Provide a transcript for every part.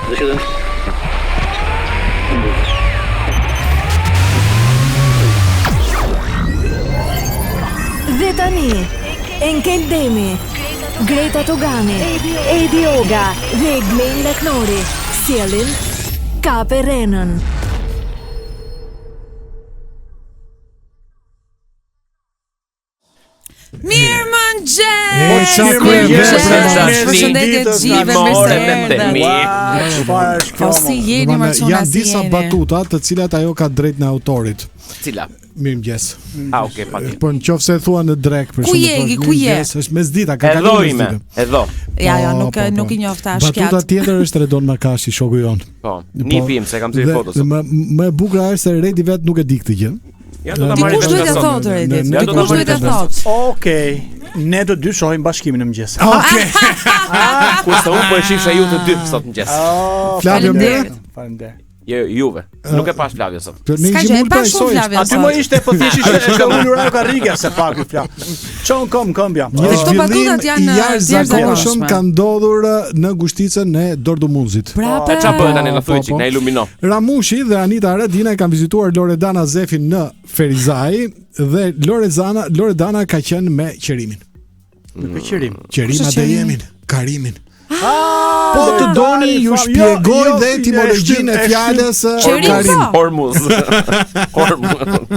Dhe tani, Enkel Demi, Greta Togani, Edi Oga dhe Glen Laknori sjellin Kape Renën. Mirëmëngjes! Përshëndetje të gjithëve, Po si jeni më çuna? Janë disa batuta të cilat ajo ka drejt në autorit. Cila? Mirëmëngjes. Okay, patjetër. Po nëse e thua në drek për shembull. Ku je? Është mesdita, ka kaluar mesdita. Edho. Ja, nuk i njofta as kjat. Batuta tjetër është Redon Markashi, shoku jon. Po, nipim se kam thënë fotos. Më e bukur është se Redi vet nuk e di këtë gjë. Dikush duhet të thotë Redi. Dikush duhet të thotë. Okej. Ne do dy shohim bashkimin në mëngjes. Okej. Kurse unë po e shifsha ju të dy sot mëngjes. Flavio mirë? Faleminderit. Juve. Nuk e pash Flavio sot. Ska gjë, e pash Flavio. Aty më ishte po thjesht ishte ulur ajo karrige se pak i Flav. Çon këmbja. Këto batutat janë jashtëzakonshëm ka ndodhur në Gushticën e Dordumuzit. Prapë. Çfarë bën tani na thuaj çik, na ilumino. Ramushi dhe Anita Aradina kanë vizituar Loredana Zefin në Ferizaj dhe Loredana ka qenë me qerimin. Me qerim. Qerima dhe jemin, Karimin. Po të doni ju shpjegoj dhe etimologjinë e fjalës Karim. Ormuz.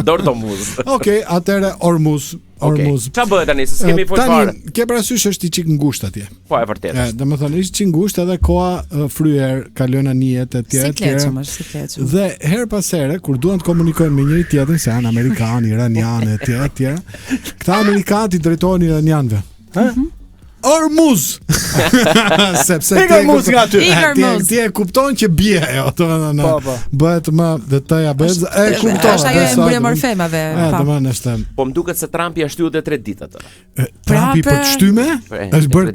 Dordomuz. Okej, atëre Ormuz. Çfarë bëhet tani? Se kemi fol fare. Tani ke parasysh është i çik ngushtë atje. Po e vërtetë. Domethënë është çik ngushtë edhe koha fryer, kalon anijet e tjera. Dhe her pas here kur duan të komunikojnë me njëri tjetrin se janë amerikanë, iranianë e tjera, këta amerikanët i drejtohen iranianëve. Ormuz. Sepse ti e kupton që bie ajo, domethënë. Bëhet më detaja bëhet e kupton. Është ajo e mbrëmër femave. Domethënë është. Po më duket se Trumpi ja shtyu edhe 3 ditë atë. Trumpi për të shtyme? Është bërë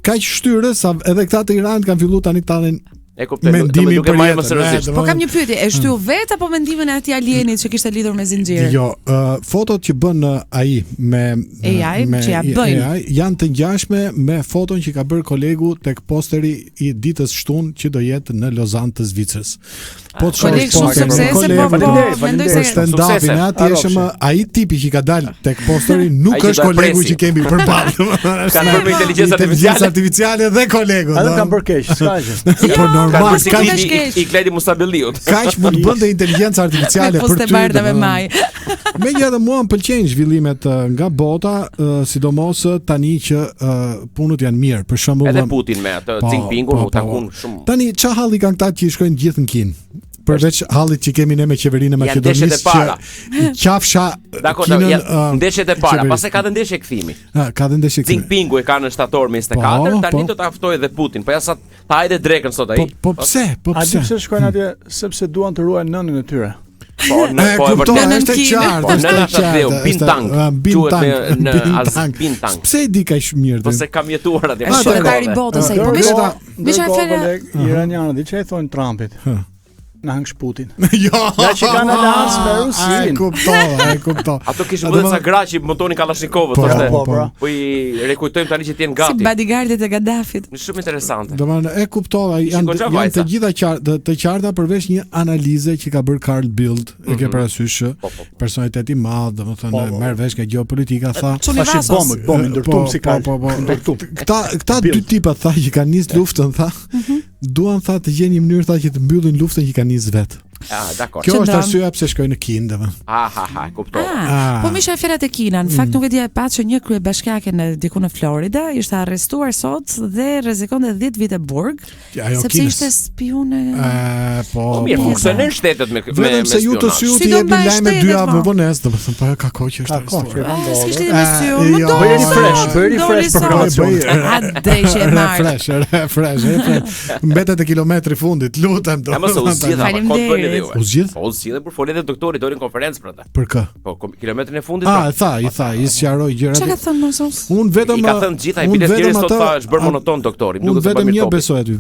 kaq shtyrë sa edhe këta të Iranit kanë filluar tani tallen. E kuptoj, mendimin për më seriozisht. Po kam një pyetje, e shtyu vet apo mendimin e atij alienit që kishte lidhur me zinxhir? Jo, fotot që bën AI me AI që ja bëjnë janë të ngjashme me foton që ka bërë kolegu tek posteri i ditës shtunë që do jetë në Lozan të Zvicrës. Po të shohësh suksese, stand-upin aty është më ai tipi që ka dalë tek posteri nuk është kolegu që kemi përballë. Kanë bërë intelencë artificiale dhe kolegu. Ata kanë bërë keq, s'ka gjë. Normal, i Kledi Musabelliut. Kaq mund të bënte inteligjenca artificiale për ty. Megjithatë mua më pëlqejnë zhvillimet nga bota, sidomos tani që punët janë mirë. Për shembull, edhe Putin me atë Xi Jinpingun u takun shumë. Tani ç'a halli kanë këta që shkojnë gjithë në Kinë? Përveç hallit që kemi ne me qeverinë e Maqedonisë që qafsha Kinën, ndeshjet e para, pas e ka dhe ndeshje kthimi. Ka dhe ndeshje kthimi. Xi Jinpingu e ka në shtator me 24, tani do ta ftojë edhe Putin. Po ja sa ta hajde drekën sot ai. Po pse? A di pse shkojnë atje? Sepse duan të ruajnë nënën e tyre. Po e vërtetë është e qartë. Bintang. Bintang. Pse e di kaq mirë? Po se kam jetuar atje. Është shkretari i botës ai. Po misha fjalë iranianët, çfarë i thonë Trumpit? Në hang Putin. Jo. Ja që kanë alancë me Rusin. E kuptoj. Ato kishin vënë sa graçi motonin Kalashnikovët, thoshte. Po i rekujtojmë tani që të jenë gati. Si bodyguardët e Gaddafit. Shumë interesante. Domethënë e kuptova, janë të gjitha të qarta përveç një analize që ka bërë Carl Bildt, e ke parasysh personaliteti i madh, domethënë merr vesh nga gjeopolitika, tha. Bombë ndërtum si ka. Këta dy tipa tha që kanë nis luftën, tha. Duan tha të gjejnë një mënyrë tha që të mbyllin luftën që kanë nis vet. Dakor. Kjo është arsyeja pse shkojnë në Kinë, domethënë. Kuptoj. Po misha fjalët e Kina, në fakt nuk e di e pa që një kryebashkiake diku në Florida ishte arrestuar sot dhe rrezikonte 10 vite burg sepse ishte spion e Po mirë, funksionon shtetet me vetëm se ju të syut i jepin lajme dy javë vonesë, domethënë po ka kohë që është arrestuar. S'kishte emision, më bëri fresh programacion. Fresh. Mbetet e kilometri fundit, lutem. U zgjidhe për folën e doktorit doli në konferencë për atë. Për kë? Po kilometrin e fundit. I tha, i sqaroi gjërat. Çka ka thënë Moses? Unë vetëm i ka thënë gjithë ai biletëri sot tha është bërë monoton doktori, duket se vetëm një besoj aty,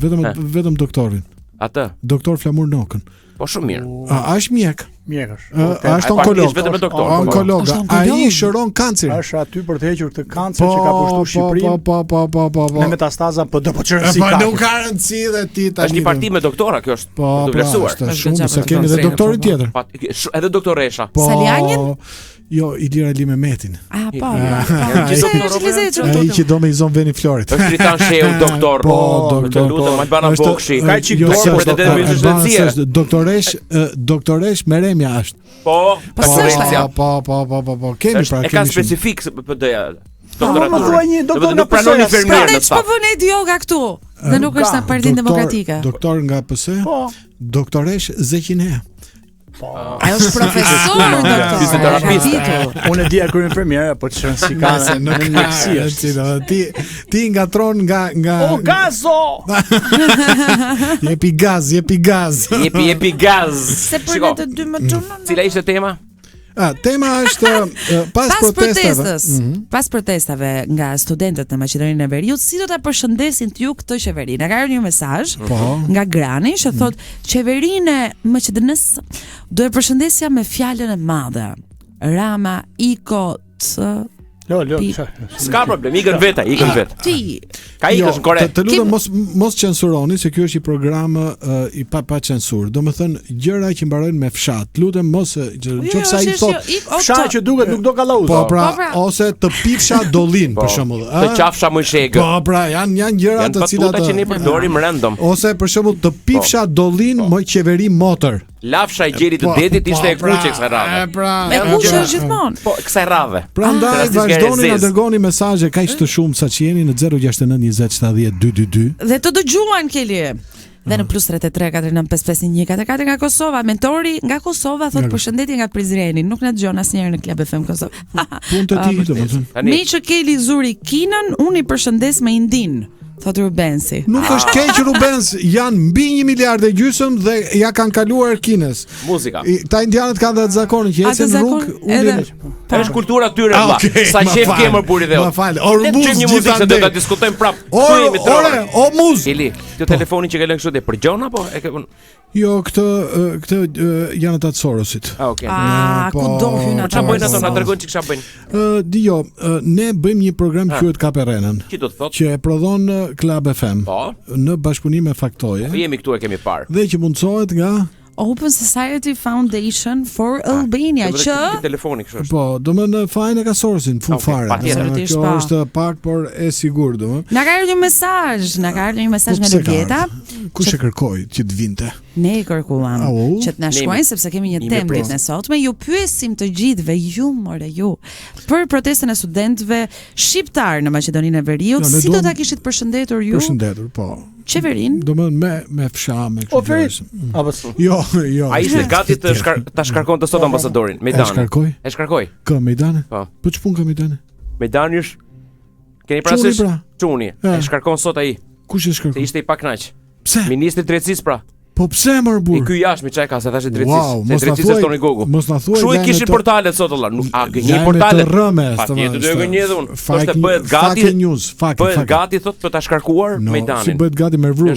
vetëm doktorin. Atë. Doktor Flamur Nokën. Po shumë mirë. Është mjek. Mjek është. Është onkolog. Vetëm me doktor. Onkolog. Ai shëron kancer. Është aty për të hequr këtë kancer që ka pushtuar Shqipërinë. Po. Me metastaza do po çrësi ka. Po nuk ka rëndësi dhe ti tani. Është një parti me doktora, kjo është të vlerësuar. Është shumë se kemi edhe doktorin tjetër. Edhe doktoresha. Salianin? Jo, Ilira Ali Mehmetin. Po. Ai që do me i zon veni Florit. Është Dritan Sheu, doktor. Po, doktor. Lutem, Albana Bokshi. Ka çik dorë për të dhënë doktoresh Meremja është. Po. Po. Kemi pra. E ka specifik PD-ja. Doktora. Po thua një doktor nuk pranon infermier në çfarë bën Edi Yoga këtu? Dhe nuk është në Partinë Demokratike. Doktor nga PS? Po. Doktoresh Zeqinea. Ajo është profesor, doktor. Unë e di kur infermiera, po çon si ka në mjekësi. Ti ngatron nga O gazo. Jepi gaz. Jepi gaz. Se për ne të dy më çunon. Cila ishte tema? Tema është pas protestave nga studentët në Maqedoninë e Veriut, si do ta përshëndesin t'ju këtë qeveri? Na ka ardhur një mesazh nga Grani që thotë qeverinë e Maqedonisë do e përshëndesja me fjalën e madhe. Rama iko S'ka problem, ikën vetë. Ti. Ka ikësh në Kore. Të lutem mos censuroni se ky është një program i pa censurë. Domethënë gjëra që mbarojnë me fshat. Lutem mos qoftë ai thotë fshat që duket nuk do kallauz. Po pra, ose të pifsha dollin për shembull. Të qafsha mujshegë. Po pra, janë gjëra të cilat që ne përdorim random. Ose për shembull të pifsha dollin me qeveri motor. Lafsha e gjerit të detit ishte e kuqe kësaj radhe. Me kuqe gjithmonë. Po, kësaj radhe. Prandaj vazhdoni na dërgoni mesazhe kaq të shumë sa që jeni në 069 20 70 222. Dhe të dëgjuan Keli. Dhe në +33 4955144 nga Kosova, mentori nga Kosova thot përshëndetje nga Prizreni, nuk na dëgjon asnjëherë në Club FM Kosovë. Punë të tij domethënë. Me që Keli zuri Kinën, unë i përshëndes me Indin. Thot Rubensi. Nuk është keq Rubens, janë mbi 1 miliard e gjysmë dhe ja kanë kaluar Kinës. Muzika. Ta indianët kanë dhe zakonin që ecën në rrugë, është kultura tyre valla. Sa qef kemër buri dhe. Ma fal. Or muz një muzikë se do ta diskutojmë prap. O muz. Eli, ti telefonin që ke lënë kështu te përgjon apo e ke Jo, këtë janë ata të Sorosit. Okej. Ku do hyn ata? Çfarë bëjnë ato? Na tregojnë ç'ka bëjnë. Ne bëjmë një program që quhet Kaperenën. Çi do të thotë? Që e prodhon Club FM. Po. Në bashkëpunim me Faktoje. Jemi këtu e kemi parë. Dhe që mundsohet nga Open Society Foundation for Albania që telefoni kështu është. Po, domethënë fajin e ka Sorosin fund fare. Kjo është pak por e sigurt domethënë. Na ka ardhur një mesazh nga Lulieta. Kush e kërkoi që të vinte? Ne e kërkuam që të na shkruajnë sepse kemi një temë ditën e sotme. Ju pyesim të gjithëve ju për protestën e studentëve shqiptar në Maqedoninë e Veriut, si do ta kishit përshëndetur ju? Përshëndetur, po. Qeverin? Domethënë me fsha me kështu. Jo. Ai ishte gati ta shkarkon të sot ambasadorin Mejdanin. E shkarkoi? Kë Mejdanin? Po. Po ç'pun ka Mejdani? Mejdani është keni parasysh Çuni. E shkarkon sot ai. Kush e shkarkon? Se ishte i paknaq. Pse? Ministri i drejtësisë pra. Po pse më burr? I ky jashtë çaj ka se thashë drejtësisë. Se drejtësisë toni Gogu. Mos na thuaj. Kshu i kishin portalet sot valla. Nuk gënjej portalet. Patjetër do gënjej dhun. Është bëhet gati. Bëhet gati thot për ta shkarkuar Mejdanin. Si bëhet gati me vrum.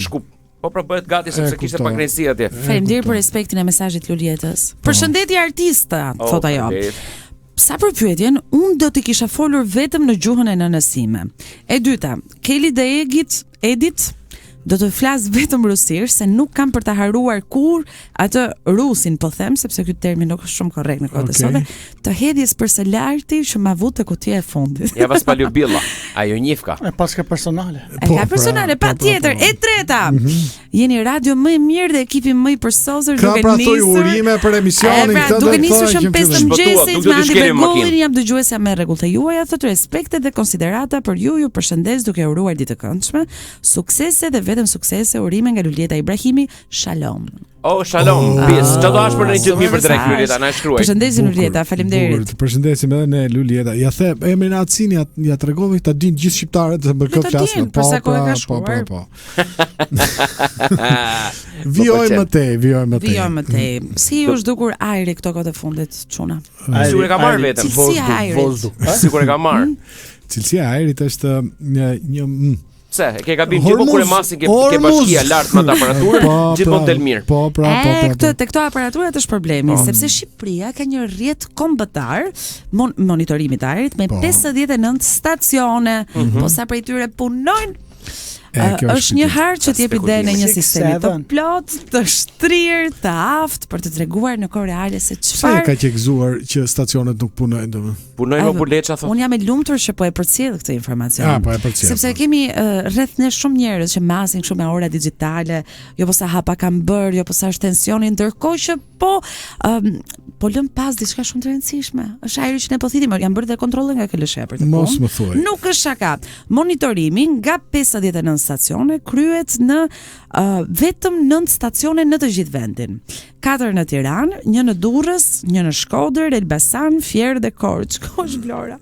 Po pra bëhet gati sepse kishte pak rëndësi atje. Faleminderit për respektin e mesazhit Lulietës. Përshëndetje artista, thot ajo. Sa për pyetjen, unë do t'i kisha folur vetëm në gjuhën e nënës sime. E dyta, Keli dhe Edit do të flas vetëm rusisht se nuk kam për ta haruar kur atë rusin, po them sepse ky termin nuk është shumë korrekt në kohën e sotme, të hedhjes për së larti që ma vut te kutia e fundit. Ja vas paljubilla. Ajo njifka. E paska personale. Ka personale, patjetër. E treta. Jeni radio më i mirë dhe ekipi më i përsosur duke nisur. Ka pra thoj urime për emisionin këtë. Duke nisur shumë 5 mëngjesit me Andi Bergovin, jam dëgjuesja me rregullt e juaja, thotë respekte dhe konsiderata për ju përshëndes duke uruar ditë të këndshme, suksese dhe vetëm suksese, urime nga Lulieta Ibrahimi, shalom. Oh, shalom. Bis, çdo dash për një gjë mirë për drejt Lulieta, na shkruaj. Përshëndesim Lulieta, faleminderit. Përshëndesim edhe ne Lulieta. Ja the emrin Acini, ja tregove ta dinë gjithë shqiptarët se për këtë flasën. Po. Vijojmë më tej. Si u zhdukur ajri këto kohë të fundit, çuna? Sigur e ka marr veten. Sigur Sigur e ka marr. Cilësia e ajrit është një Pse? E ke gabim gjithmonë kur e masin ke bashkia lart me aparaturën, gjithmonë del mirë. Po. Te këto aparaturat është problemi, sepse Shqipëria ka një rrjet kombëtar monitorimit të ajrit me 59 stacione, po sa prej tyre punojnë. Është një harë që t'jepi dhe në një sistemi të plot, të shtrirë, të aftë, për të treguar në kohë reale se çfarë. Sa ka qekzuar që stacionet nuk punojnë domethënë. Punojnë apo leça thotë. Unë jam e lumtur që po e përcjell këtë informacion. Po e përcjell. Sepse kemi rreth ne shumë njerëz që masin kështu me ora digjitale, jo po sa hapa kam bër, jo po sa është tensioni, ndërkohë që po lëm pas diçka shumë të rëndësishme. Është ajri që ne po thitim, janë bërë dhe kontrolle nga KLSH për të punë. Mos më thuaj. Nuk është shaka. Monitorimi nga 59 stacione kryhet në vetëm 9 stacione në të gjithë vendin. 4 në Tiranë, 1 në Durrës, 1 në Shkodër, Elbasan, Fier dhe Korçë. Kosh Vlora.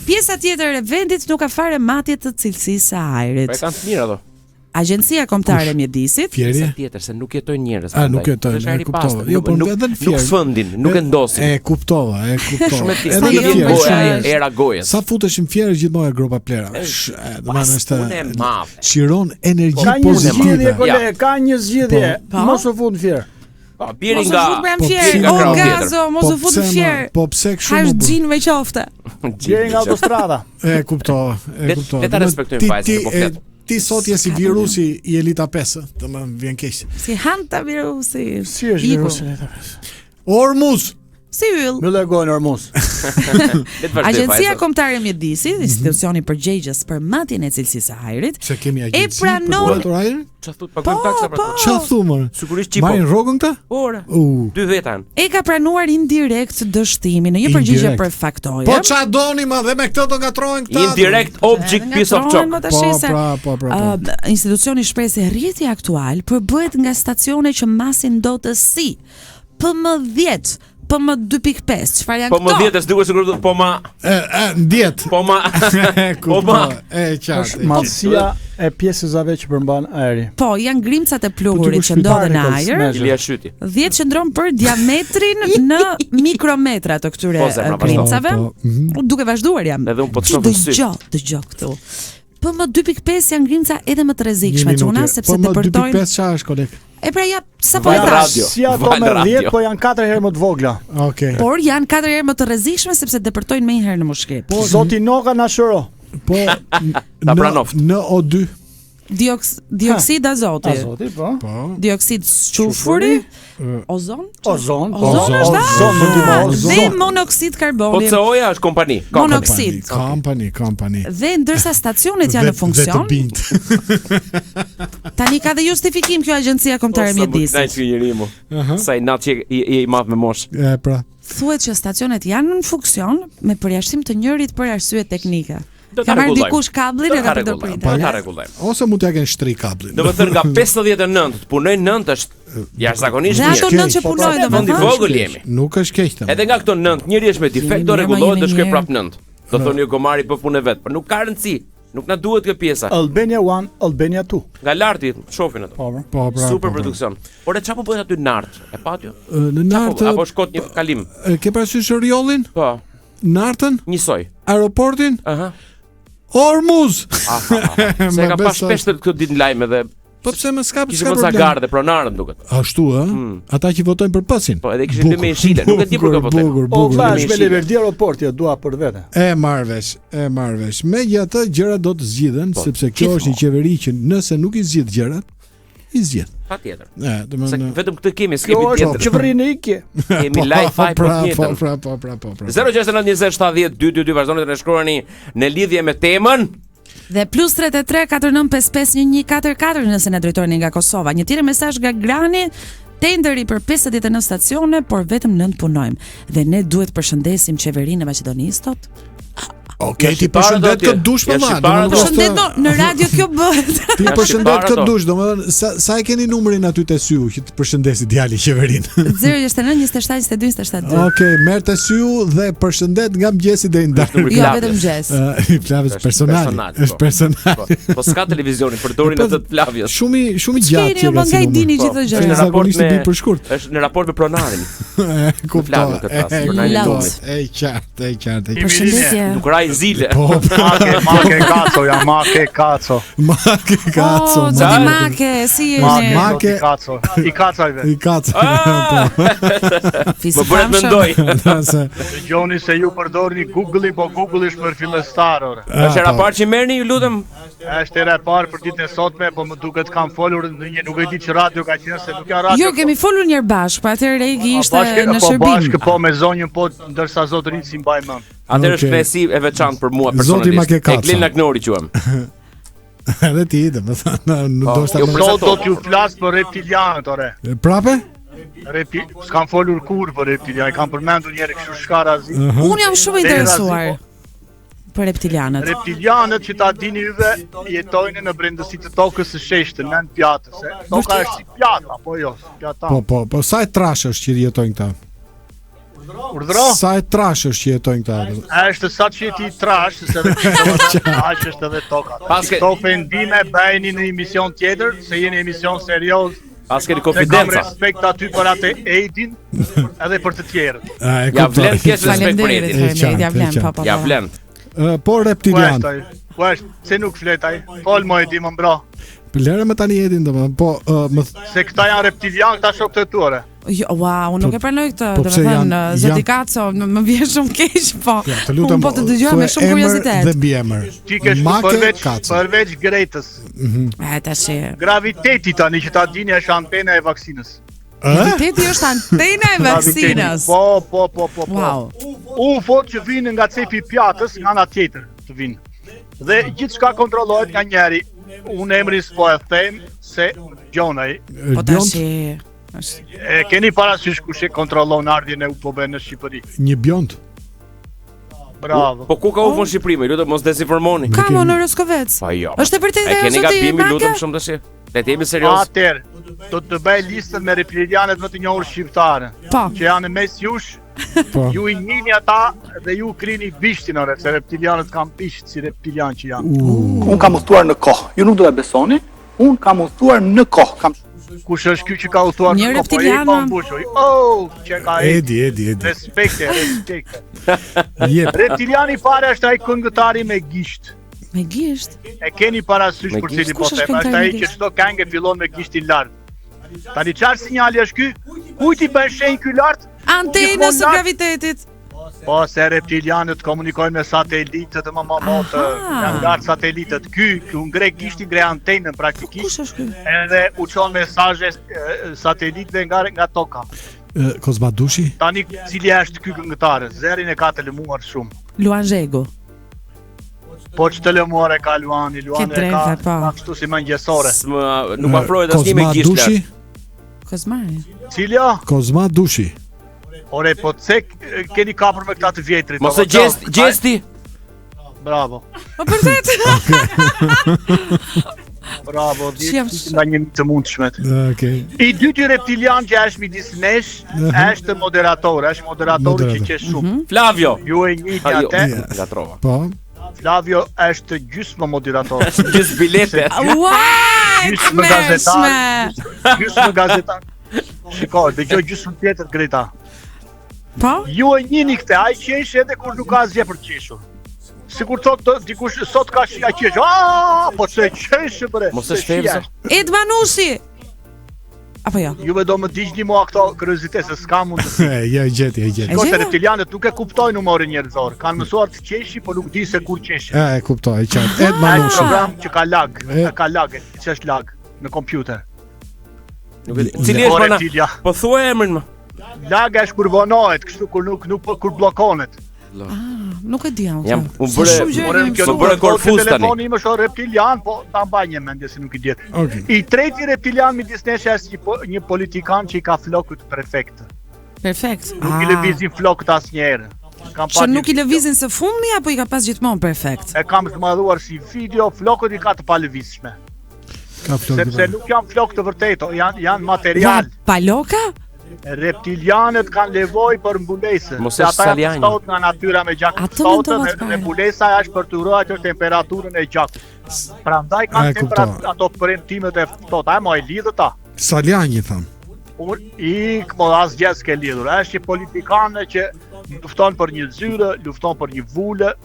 Pjesa tjetër e vendit nuk ka fare matje të cilësisë së ajrit. Po kanë të mirë ato. Agjencia Kombëtare e Mjedisit. Pjesa tjetër se nuk jetojnë njerëz. Nuk jetojnë. E kuptova. Jo, po edhe në Fier. Nuk fëndin, nuk e ndosin. E kuptova. Edhe në Fier era gojës. Sa futeshim Fier gjithmonë gropa plera. Domethënë është shiron energji pozitive. Ka një zgjidhje, koleg, ka një zgjidhje. Mos u fut në Fier. Biri nga O gazo, mos u fut në Fier. Po pse kështu? Hash xhin me qofte. Biri nga autostrada. E kuptova. Le ta respektojmë vajzën po flet. Ti sot je si virusi i Elita 5, domethënë vjen keq. Si hanta virusi. Si është virusi Elita 5? Ormuz. Si yll. Më lëgojnë Ormuz. Agjencia Kombëtare e Mjedisit, institucioni përgjegjës për matjen e cilësisë së ajrit, se kemi agjenci për ajrin? Çfarë thot paguajmë taksa për Ç'a thumër? Sigurisht çipo. Marrin rrogën këta? Ora. 2 vetan. E ka pranuar indirekt dështimin në një përgjigje për faktoje. Po ç'a doni më dhe me këtë do ngatrohen këta? Indirect object piece of chalk. Po. Institucioni shpreh se rrjeti aktual përbëhet nga stacione që masin ndotësi PM10, PM2.5, çfarë janë këto? PM10 është duke sigurisht ndjet. Po ma e qartë. Madhësia e pjesëzave që përmban ajri. Po, janë grimcat e pluhurit që ndodhen në ajër. Ilia Shyti. 10 qëndron për diametrin në mikrometra të këtyre grimcave. Duke vazhduar jam. Edhe un po të shoh sy. Dëgjoj këtu. PM2.5 janë grimca edhe më të rrezikshme çuna sepse depërtojnë. PM2.5 çfarë është koleg? E pra ja, sa po e thash. Si ato me 10, po janë 4 herë më të vogla. Okej. Por janë 4 herë më të rrezikshme sepse depërtojnë më një herë në mushkëp. Po zoti Noka na shëro. Po NO2. Dioksid azoti. Azoti, po. Dioksid sulfuri, ozon. Ozon dhe monoksid karboni. Po COja është kompani. Monoksid. Kompani. Dhe ndërsa stacionet janë në funksion. Tani ka dhe justifikim kjo Agjencia Kombëtare e Mjedisit. Sa i njeriu. Sa i natë i madh me mosh. Pra. Thuhet që stacionet janë në funksion me përjashtim të njërit për arsye teknike. Ka marrë dikush kablin e ka përdorur. Po ta rregullojmë. Ose mund t'ja kenë shtri kablin. Domethënë nga 59 të punojnë 9 është jashtëzakonisht mirë. Ato 9 që punojnë domethënë. Vogël jemi. Nuk është keq them. Edhe nga këto 9, njëri është me defekt, do rregullohet dhe shkoj prap 9. Do thonë ju gomari po punë vet, por nuk ka rëndësi. Nuk na duhet kjo pjesa. Albania 1, Albania 2. Nga larti shohin ato. Po. Super produksion. Por çfarë po bëhet aty në Nart? E patju? Në Nart apo shkot një kalim. Ke parasysh rjollin? Po. Nartën? Njësoj. Aeroportin? Aha. Ormuz. Se ka pas shpesh këtë ditë në lajm edhe. Po pse më s'ka problem? Kishte Zagar dhe pronarën duket. Ashtu ë? Ata që votojnë për pasin. Po edhe kishin lëmë shile, nuk e di për kë votojnë. Po flash me Leverdi aeroporti, dua për vete. E marr vesh. Megjithatë gjërat do të zgjidhen sepse kjo është një qeveri që nëse nuk i zgjidh gjërat, i zgjidh. Patjetër. Domethënë vetëm këtë kemi, skemi tjetër. Qeverinë ikje. Kemi live fight për tjetër. Po. 069 20 70 222 vazhdoni të na shkruani në lidhje me temën. Dhe +33 4955 1144 nëse na drejtoheni nga Kosova. Një tjetër mesazh nga Grani, tenderi për 59 stacione, por vetëm 9 punojmë. Dhe ne duhet përshëndesim qeverinë e Maqedonisë tot. Okej, ti përshëndet këtë dush për ma. Përshëndet në radio kjo bëhet. Ti përshëndet këtë dush, domethënë sa e keni numrin aty te Syu që të përshëndesi djali qeverinë. 069 27 22 27. Okej, merr te Syu dhe përshëndet nga mëngjesi deri në darkë. Jo, vetëm mëngjes. Flavës personal. Është personal. Po s'ka televizionin, përdorin atë të Flavjes. Shumë gjatë që nga i dini gjithë gjë. Është zakonisht bi për shkurt. Është në raport me pronarin. Kuptoj. E qartë. E qartë. Përshëndetje. Nuk raj i zile. Make kaco, ja make kaco. Make kaco. Oh, zoti make, si jeni? Make kaco. I kacajve. I kaco. Më bëret mendoj. Gjoni se ju përdorni Google-i, po Google është për fillestar, ore. Është era parë që merrni, ju lutem. Është era parë për ditën e sotme, po më duket kam folur ndonjë, nuk e di që radio ka qenë se nuk ka radio. Jo, kemi folur një herë bashkë, pa atëherë Egi ishte në shërbim. Bashkë po me zonjën, po ndërsa zotërin si mbaj mend. Atëherë është fesi e veçantë për mua personalisht. Eglin Lagnori quhem. Edhe ti, domethënë, nuk do të sot do t'ju flas për reptilianët, ore. Prapë? S'kam folur kur për reptilianë, kam përmendur një herë kështu shkarazi. Unë jam shumë interesuar për reptilianët. Reptilianët që ta dini juve jetojnë në brendësitë të tokës së sheshtë, nën pjatës. Toka është si pjata, po jo, pjata. Po, sa e trash është që jetojnë këta? Urdhro? Sa e trash është që jetojnë këta? Është sa që jeti trash, se aq është edhe toka. Këto pendime bëjeni në emision tjetër, se jeni emision serioz. Pas keni konfidenca. Kam respekt aty për atë Edin edhe për të tjerët. Ja vlen kesh respekt për Edin. Ja vlen, pa. Ja vlen. Po reptilian. Se nuk fletaj. Fol mo Edi më mbro. Lere më tani Edin domethënë, po se këta janë reptilian, këta shokët e tuare. Jo, wow, nuk e pranoj këtë, domethënë, zoti Kaco, më vjen shumë keq, po. Unë po të dëgjoj me shumë kuriozitet. Dhe bjemër. Ti ke përveç Gretës. Tash. Graviteti tani që ta dini është antena e vaksinës. Graviteti është antena e vaksinës. Po. Wow. UFO-t që vinë nga cepi pjatës nga ana tjetër të vinë. Dhe gjithçka kontrollohet nga njeri. Unë emrin s'po e them se gjonaj. Po tash. Keni parasysh kush e kontrollon ardhjen e UFO-ve në Shqipëri? Një bjond. Bravo. Po ku ka UFO në Shqipëri? Lutem mos dezinformoni. Ka në Roskovec. Po jo. Është e vërtetë ajo keni gabim, lutem shumë tash. Le të jemi serioz. Atëherë, do të bëj listën me reptilianët më të njohur shqiptarë. Që janë mes jush. Ju i njihni ata dhe ju krini bishtin, ore, se reptilianët kanë bisht si reptilian që janë. Unë kam udhëtuar në kohë. Ju nuk do ta besoni. Unë kam udhëtuar në kohë. Kush është ky që ka udhëtuar në kohë? Edi. Respekte. Reptiliani i parë është ai këngëtari me gisht. Me gisht? E keni parasysh për cilin po them, është ai që çdo këngë fillon me gishtin lart. Tani çfarë sinjali është ky? Kujt i bën shenjë ky lart? Antenës së gravitetit. Po, se reptilianët komunikojnë me satelitët, janë lart satelitët. Ky ngre gishtin, ngre antenën praktikisht. Kush është ky? Edhe u çon mesazhe satelitëve nga toka. Kozmadushi? Tani cili është ky këngëtar? Zërin e ka të lëmuar shumë. Luan Zhegu. Po që të lëmuar e ka Luani e ka kështu si mëngjesore. Nuk afrohet asnjë me gisht. Kozmari. Cilja? Kozmadushi. Ore, po pse keni kapur me këta të vjetrit? Mos e gjesti. Bravo. Po vërtet. Bravo, nga një të mundshmet. Okej. I dyti reptilian që është midis nesh, është moderator, është moderatori që qesh shumë. Flavio. Ju e njihni atë? Gatrova. Po. Flavio është gjysmë moderator. Gjysmë bilete. Gjysmë gazetar. Gjysmë gazetar. Shiko, dëgjoj gjysmë tjetër Greta. Po? Ju e njihni këtë, ai qesh edhe kur nuk ka asgjë për të qeshur. Sikur thotë dikush sot ka shija qesh. Po çe qesh bre. Mos e shfevza. Ed Manushi. Apo jo? Juve do më digjni mua këto kuriozitete se s'ka mundësi. Ja gjeti. Kote reptilianët nuk e kuptojnë humorin njerëzor. Kanë mësuar të qeshi, por nuk di se kur qeshi. E kuptoj, qartë. Ed Manushi. Ai program që ka lag, që është lag në kompjuter. Cili është mana? Po thuaj emrin më. Lag është kur vonohet, kështu kur kur bllokohet. Nuk e di unë. Unë bëre korfuz tani. Telefoni im është reptilian, po ta mbaj një mendje se nuk i diet. I treti reptilian midis nesh është një politikan që i ka flokët perfekt. Perfekt. Nuk i lëvizin flokët asnjëherë. Që nuk i lëvizin së fundmi apo i ka pas gjithmonë perfekt? E kam të madhuar si video, flokët i ka të palëvizshme. Sepse nuk janë flokë të vërtetë, janë material. Paloka? Reptilianët kanë nevojë për mbulesë. Se ata janë sot nga natyra me gjakut. Sot mbulesa është për të ruajtur temperaturën e gjakut. Prandaj kanë ato premtimet e ftohta, më e lidhë ta. Saljani tham. Po asgjë s'ke lidhur. Është një politikan që lufton për një zyrë, lufton për një vulë,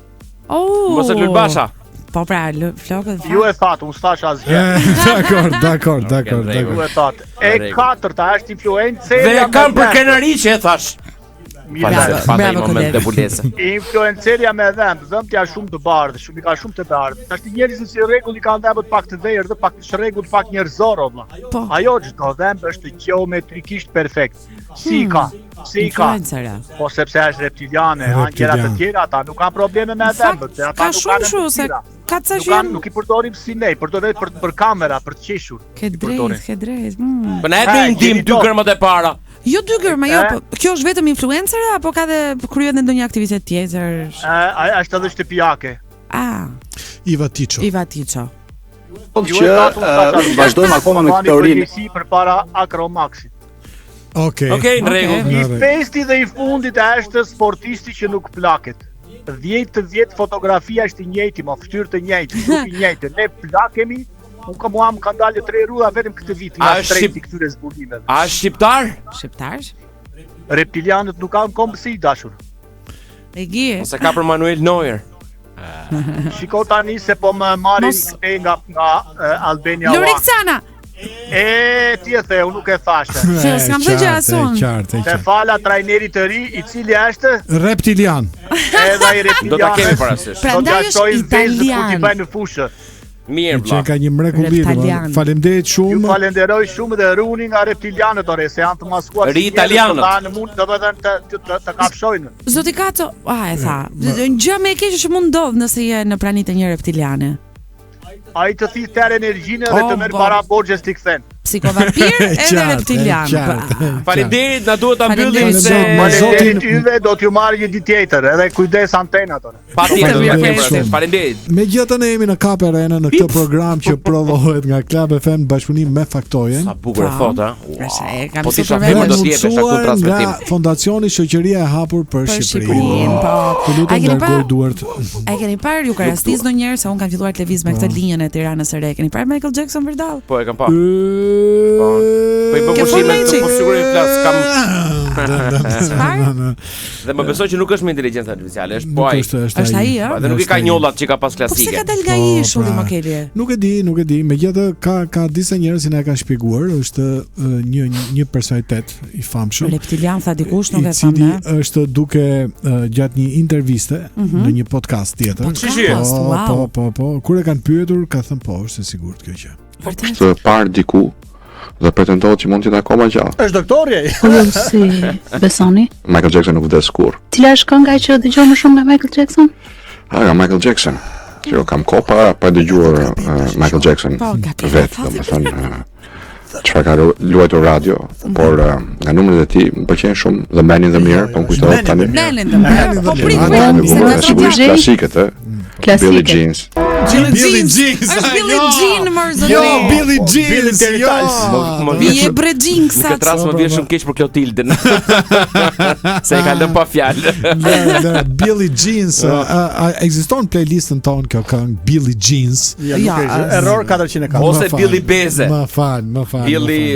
Mos e lul basha. Po pra, flokët. Ju e thatë, unë s'thash asgjë. Dakor. Ju e thatë. E katërta është influenceria. Dhe kam për kenari që e thash. Bravo koleg. Influenceria me dhëmbë, dhëmbëtja shumë të bardhë, shumë i ka shumë të bardhë. Tash njerëzit si rregull i kanë dhëmbët pak të verdhë, pak të rregull, pak njerëzor valla. Ajo çdo dhëmbë është gjeometrikisht perfekt. Si ka? Po sepse është reptiliane, angjërat të tjera ata nuk kanë probleme me dhëmbët, ata nuk kanë. Ka ca që nuk i përdorim si ne, përdorim për kamera, për të qeshur. Ke drejt. Po na e ndim 2 gërmat e para. Jo 2 gërma, jo, po kjo është vetëm influencer apo ka dhe kryet në ndonjë aktivitet tjetër? Është edhe shtëpiake. Iva Tiço. Që vazhdojmë akoma me teorinë përpara Acromaxit. Okej, në rregull. I pesti dhe i fundit është sportisti që nuk plaket. 10 fotografia është i njëjti, ma fytyrë të njëjtë, nuk i njëjtë. Ne plakemi. Unë kam dalë 3 rruga vetëm këtë vit nga streti këtyre zbulimeve. A shqiptar? Shqiptar? Reptilianët nuk kanë kombësi dashur. E gje. Ose ka për Manuel Neuer. Shiko tani se po më marrin nga Albania. Loriksana. Ti e the, unë nuk e thashe. S'kam thënë gjë asun. Te fala trajnerit të ri, i cili është reptilian. Edhe ai reptilian. Do ta kemi parasysh. Prandaj është italian. Ku ti bën në fushë. Mirë, që ka një mrekulli. Faleminderit shumë. Ju falenderoj shumë dhe runi nga reptilianët ore, se janë të maskuar. Italianët. Do të kafshojnë. Zoti Kaco, e tha. Gjë më e keqe që mund ndodh nëse je në pranitë një reptiliane. Ai të thith terë energjinë dhe të merr para borxhes t'i kthen. Psikovampir edhe reptilian. Faleminderit, na duhet ta mbyllim se zotin yve do t'ju marrë një ditë tjetër, edhe kujdes antenat atë. Patjetër, faleminderit. Megjithatë ne jemi në Kap Arena në këtë program që provohet nga Club FM bashkëpunim me Faktojen. Sa bukur e thot, ha. Po ti shumë do të jesh ashtu transmetim. Nga Fondacioni Shoqëria e Hapur për Shqipërinë. Po. Ju lutem largoj duart. A keni parë ju ka rastis ndonjëherë se un kam filluar të lëviz me këtë linjën e Tiranës së Re. Keni parë Michael Jackson vërdall? Po e kam parë. Po i bë pushime të sigurisht flas kam. Dhe më besoj që nuk është me inteligjencë artificiale, është po ai. Është ai, ëh. Dhe nuk i ka njollat që ka pas klasike. Po pse ka dalë nga ai shulli më keli? Nuk e di, megjithatë ka disa njerëz që na kanë shpjeguar, është një personalitet i famshëm. Reptilian tha dikush, nuk e tham ne. Është duke gjatë një interviste në një podcast tjetër. Po, kur e kanë pyetur, ka thënë po, është e sigurt kjo gjë. Është parë diku dhe pretendohet që mund të jetë akoma gjallë. Është doktori ai. Si besoni? Michael Jackson nuk vdes kurrë. Cila është kënga që dëgjon më shumë nga Michael Jackson? Nga Michael Jackson. Që kam kohë pa dëgjuar Michael Jackson vetë, domethënë çfarë ka luajtur radio, por nga numrat e tij më pëlqen shumë The Man in the Mirror, po kujtohet tani. Po prit klasikët, Billie Jeans. Billie Jeans. Billie Jean mërzë. Jo, Billie Jeans. Je Bredjing sa. Në këtë rast më vjen shumë keq për Klotildën. Se e ka lënë pa fjalë. Billie Jeans, ekziston playlistën tonë kjo këngë Billie Jeans. Ja, error 404. Ose Billie Beze. Më fal. Billie,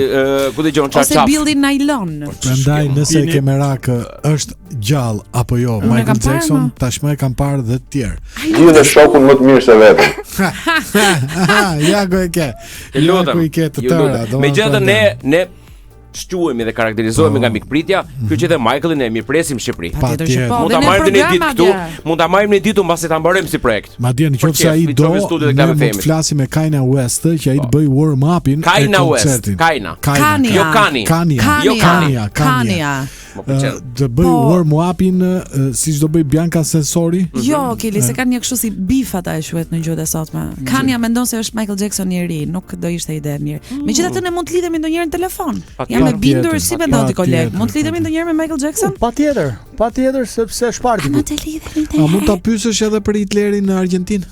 ku dëgjon çfarë? Ose Billie Nylon. Prandaj nëse e ke merak është gjallë apo jo, Michael Jackson tashmë e kam parë dhe të tjerë. Gjithë dhe shokun më të mirë se vetë. Ja ku e ke. Lutem. Të tëra. Megjithatë ne shquhemi dhe karakterizohemi nga mikpritja, kjo që dhe Michaelin e mirpresim në Shqipëri. Mund ta marrim në ditë këtu, mund ta marrim në ditë mbasi ta mbarojmë si projekt. Madje nëse ai do të flasim me Kanye West që ai të bëj warm upin e koncertit. Kanye. Të bëj warm upin siç do bëj Bianca Sensori. Jo, Keli, se kanë një kështu si bif ata e quhet në gjuhën e sotme. Kanye mendon se është Michael Jackson i ri, nuk do ishte ide e mirë. Megjithatë ne mund të lidhemi ndonjëherë në telefon. Jam e bindur si mendon ti koleg. Mund të lidhemi ndonjëherë me Michael Jackson? Patjetër, sepse është parti. A mund ta pyesësh edhe për Hitlerin në Argjentinë?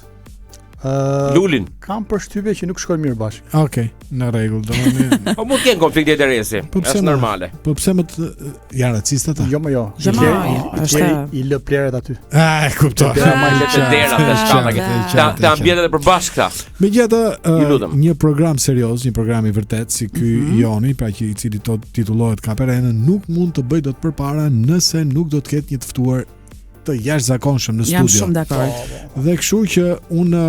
Lulin. Kam përshtypje që nuk shkojnë mirë bashkë. Okej, në rregull, domethënë. Po mund të kenë konflikte interesi. Është normale. Po pse më janë racista ata? Jo, është i lë pleret aty. E kuptoj. Të ambientet e përbashkëta. Megjithatë, një program serioz, një program i vërtet si ky Joni, pra që i cili titullohet Kap Arena, nuk mund të bëj dot përpara nëse nuk do të ketë një të ftuar të jashtëzakonshëm në studio. Jam shumë dakord. Dhe kështu që unë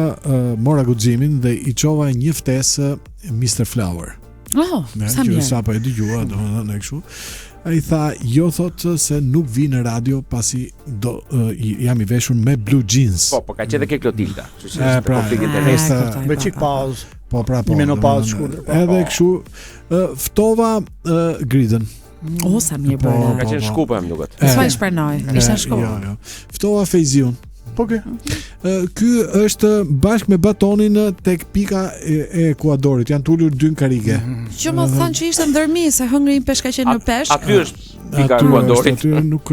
mora guximin dhe i çova një ftesë Mr. Flower. Sa mirë. Sa po e dëgjua, domethënë kështu. Ai tha, jo thotë se nuk vi në radio pasi jam i veshur me blue jeans. Po ka qenë ke Klotilda. Kështu që është konflikt interes. Me çik pauzë. Po. Një menopauzë shkurtër. Edhe kështu ftova Gridën. Sa mirë bëra. Ka qenë shkupa më duket. S'ma shpërnoj. Ishte shkollë. Jo. Ftova Feiziun. Po kë? Ky është bashkë me Batonin tek pika e Ekuadorit. Janë tulur dy në karige. Që më thanë që ishte ndërmi se hëngrin peshka qenë në pesh. Aty është pika e Ekuadorit. Aty nuk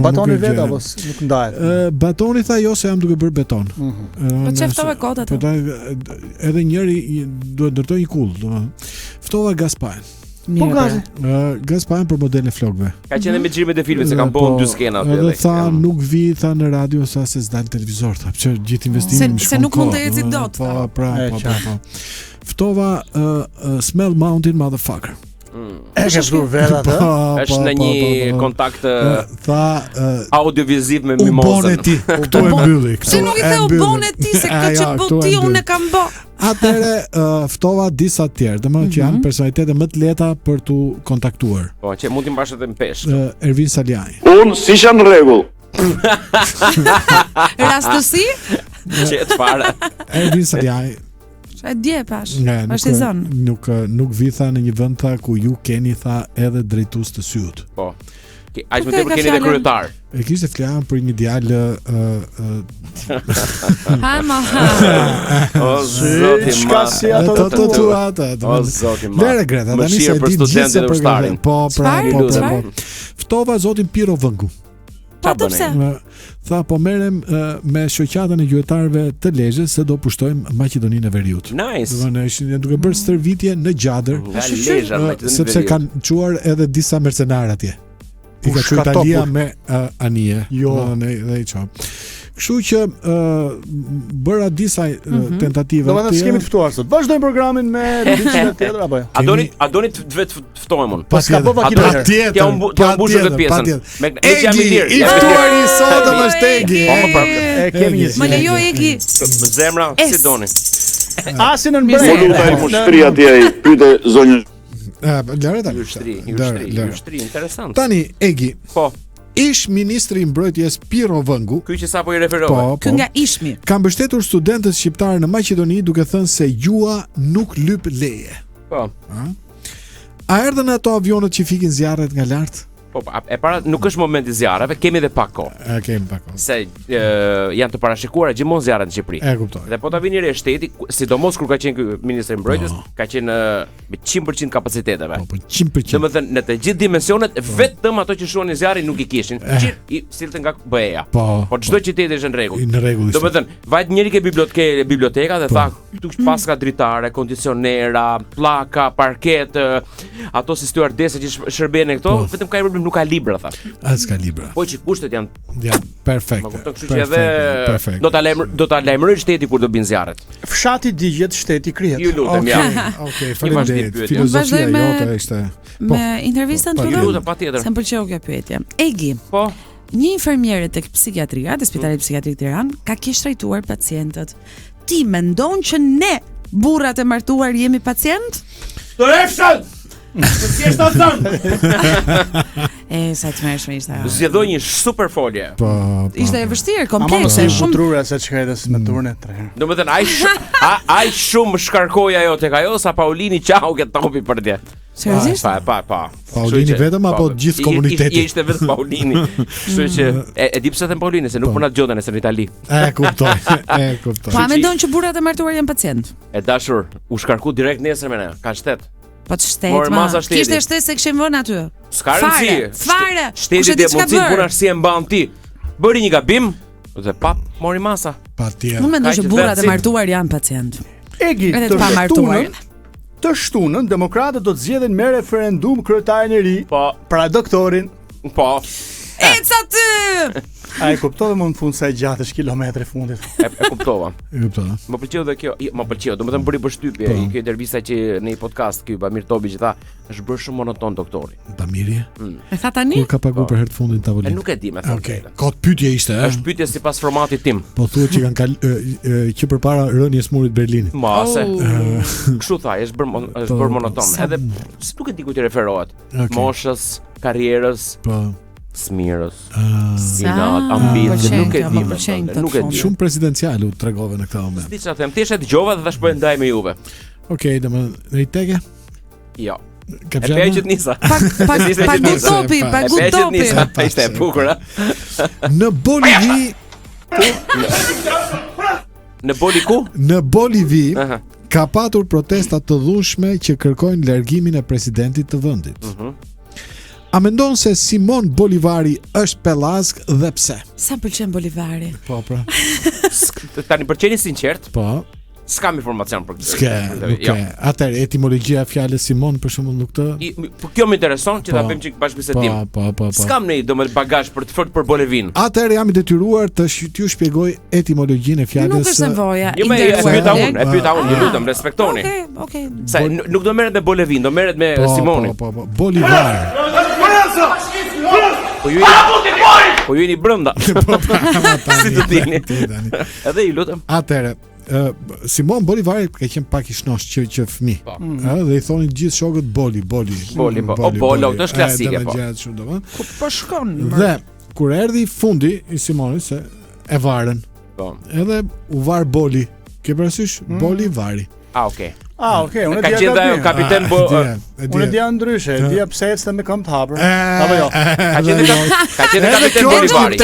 Batoni vet apo nuk ndahet. Batoni tha jo se jam duke bërë beton. Po çeftove kod atë. Edhe njëri duhet ndërtoj një kull, domethënë. Ftova Gasparin. Po Gasparin për modele flokëve. Ka qenë me xhirimet e filmit se kanë bën dy skena aty. Edhe tha nuk vi tha në radio sa se s'dal televizor, tha pse gjithë investimin se nuk mund të eci dot. Po. Ftova Smell Mountain motherfucker. E ke shkruar vetë atë? Është në një kontakt audioviziv me Mimozën. U bone ti, këtu e mbylli. Si nuk i the u bone ti se këtë që bëti unë e kam bë. Atëre ftova disa të tjerë, domethënë që janë personalitete më të lehta për tu kontaktuar. Po, që mund t'i mbash edhe në peshë. Ervin Saliani. Unë si jam në rregull. Rastësi? Çet fare. Ervin Saliani. E dje pash. Është i zon. Nuk vi tha në një vend tha ku ju keni tha edhe drejtues të syut. Po. Aq më tepër keni edhe kryetar. E kishte fjalën për një djalë O zoti ma. O zoti ma. Lere Greta, tani se di gjithë për shtarin. Po. Ftova zotin Piro Vëngu. Po pse? Tha po merrem me shoqatën e gjuetarëve të Lezhës se do pushtojmë Maqedoninë e Veriut. Nice. Do ne ishin duke bërë stërvitje në Gjadër. Sepse kanë çuar edhe disa mercenarë atje. I ka qenë Italia me anije. Jo, ne i çam. Kështu që bëra disa tentativa. Do të kemi të ftuar sot. Vazhdojmë programin me diçka tjetër apo jo? A doni të vetë ftohemi unë? Pas ka bëva kilometra. T'ja mbushur këtë pjesën. Me jam i lirë. I ftuari sot është Egi. E kemi një. Më lejo Egi. Me zemra si doni. Asin në brenda. Po lutaj po shtri atje ai pyete zonjën. Jushtri, interesant. Tani Egi. Po. Ish ministri i mbrojtjes Piro Vëngu. Ky që sapo i referova. Ky nga Ishmi. Ka mbështetur studentët shqiptarë në Maqedoni duke thënë se jua nuk lyp leje. Po. A erdhën ato avionët që fikin zjarret nga lart? Po, e para nuk është momenti zjarreve, kemi edhe pak kohë. Kemi pak kohë. Se janë të parashikuara gjithmonë zjarret në Shqipëri. E kuptoj. Dhe po ta vini re shteti, sidomos kur ka qenë ky ministri i mbrojtjes, ka qenë me 100% kapaciteteve. Po 100%. Domethënë në të gjithë dimensionet, vetëm ato që shuan zjarrin nuk i kishin. I silte nga BE-ja. Po çdo qytet është në rregull. Në rregull. Domethënë, vajt njëri ke biblioteka dhe tha, këtu paska dritare, kondicionera, pllaka, parket, ato si stewardese që shërben këto, vetëm ka nuk ka libra tha. As ka libra. Po që kushtet janë perfekte. Kështu që edhe do ta lajmëroj shteti kur do bin zjarret. Fshati digjet, shteti krihet. Ju lutem ja. Okej, faleminderit. Filozofia jote ishte. Me intervistën tonë. Ju lutem patjetër. Sa më pëlqeu kjo pyetje. Egi. Po. Një infermiere tek psikiatria, te Spitali Psikiatrik Tiranë, ka kesh trajtuar pacientët. Ti mendon që ne, burrat e martuar, jemi pacient? Të refshën! Si është të thënë? Sa të mërshme ishte. Zgjedhoi një super folje. Po. Ishte e vështirë, komplekse, shumë trura se çka me turne 3 herë. Domethënë ai shumë shkarkoi ajo tek ajo sa Paulini qau ke topi për dje. Seriozisht? Pa. Paulini vetëm apo gjithë komuniteti? Ishte vetëm Paulini. Kështu që e di pse them Paulini se nuk po na dëgjon nëse në Itali. E kuptoj. Po mendon që burrat e martuar janë pacient? E dashur, u shkarku direkt nesër me ne. Ka shtet. Po të shtet. Kishte shtet se kishim vënë aty. S'ka rëndësi. Fare. Shteti dhe mundsi puna si e mban ti. Bëri një gabim dhe pap mori masa. Patjetër. Unë mendoj që burrat e martuar janë pacient. Egi, të shtunën demokratët do të zgjedhin me referendum kryetarin e ri. Po, pra doktorin. Po. Ec aty. A e kuptove më në fund sa e gjatë është kilometri fundit. E kuptova. Më pëlqeu dhe kjo, më pëlqeu, domethënë bëri përshtypje kjo intervista që në një podcast ky Bamir Tobi që tha, është bërë shumë monoton doktori. Bamiri? E tha tani? Kur ka paguar për herë të fundit tavolinë? Nuk e di me thënë. Okej. Ka pyetje ishte, ë? Është pyetje sipas formatit tim. Po thuhet që kanë që përpara rënies murit Berlinit. Mase. Kështu tha, është bërë monoton. Edhe nuk e di ku ti referohet. Moshës, karrierës. Po. Smirës, ambicje, nuk e di, nuk e di. Shumë presidencial u tregove në këtë moment. Di çfarë them, thjesht e dëgjova dhe tash po e ndaj me juve. Okej, domethënë i tege? Jo. E bëj që të nisa. Pagu topi. Ishte e bukur, a? Në Bolivi. Në Boliku? Në Bolivi ka patur protesta të dhunshme që kërkojnë largimin e presidentit të vendit. A mendon se Simon Bolivari është pellazg dhe pse? Sa pëlqen Bolivari? Po, pra. Tani për qeni sinqert? Po. S'kam informacion për këtë. S'ke. Atëherë etimologjia e fjalës Simon për shembull nuk të. Po kjo më intereson që ta bëjmë çik bashkëbisedim. Po. S'kam ne domet bagazh për të fort për Bolivin. Atëherë jam i detyruar të t'ju shpjegoj etimologjinë e fjalës. Nuk është nevoja. Jo më e pyeta unë, ju lutem, respektoni. Okej. Sa nuk do merret me Bolivin, do merret me Simonin. Po. Bolivar. Po ju jeni brenda. Si të dini. Edhe ju lutem. Atëherë Simon Bolivari ka qenë pak i shnosh që fëmijë. Dhe i thonin gjithë shokët Boli. Bolo, është klasike po. Po shkon. Dhe kur erdhi fundi i Simonit se e varën. Po. Edhe u var Boli. Ke parasysh Bolivari. Okej. Unë ka gjetur ajo kapiten Unë dia ndryshe, dia pse ecën me këmbë të hapur. Apo jo. Ka gjetur kapiten Bolivari.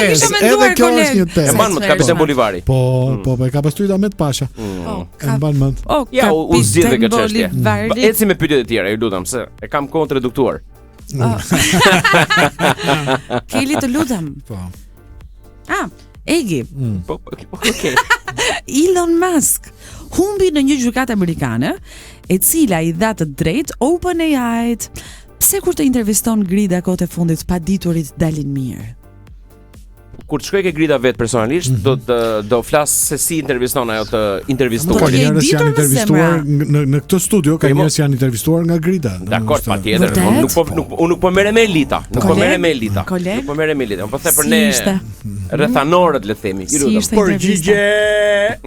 Edhe kjo është një test. E mban më kapiten Bolivari. Po, e ka pasur Ahmet Pasha. E mban mend. Ja, u zgjidhë kjo çështje. Eci me pyetjet e tjera, ju lutem se e kam kohën të reduktuar. Keli, të lutem. Po. Egi. Po, okej. Elon Musk humbi në një gjykatë amerikane, e cila i dha të drejtë OpenAI-t. Pse kur të interviston Grida kohët e fundit paditurit dalin mirë? Kur të shkoj ke Grida vet personalisht, do flas se si interviston ajo të intervistuar. Ka njerëz që janë intervistuar në këtë studio, ka njerëz që janë intervistuar nga Grida. Dakor, patjetër. Unë nuk po merrem me elita. Nuk po merrem me elita. Unë po the për ne rrethanorët, le të themi. Përgjigje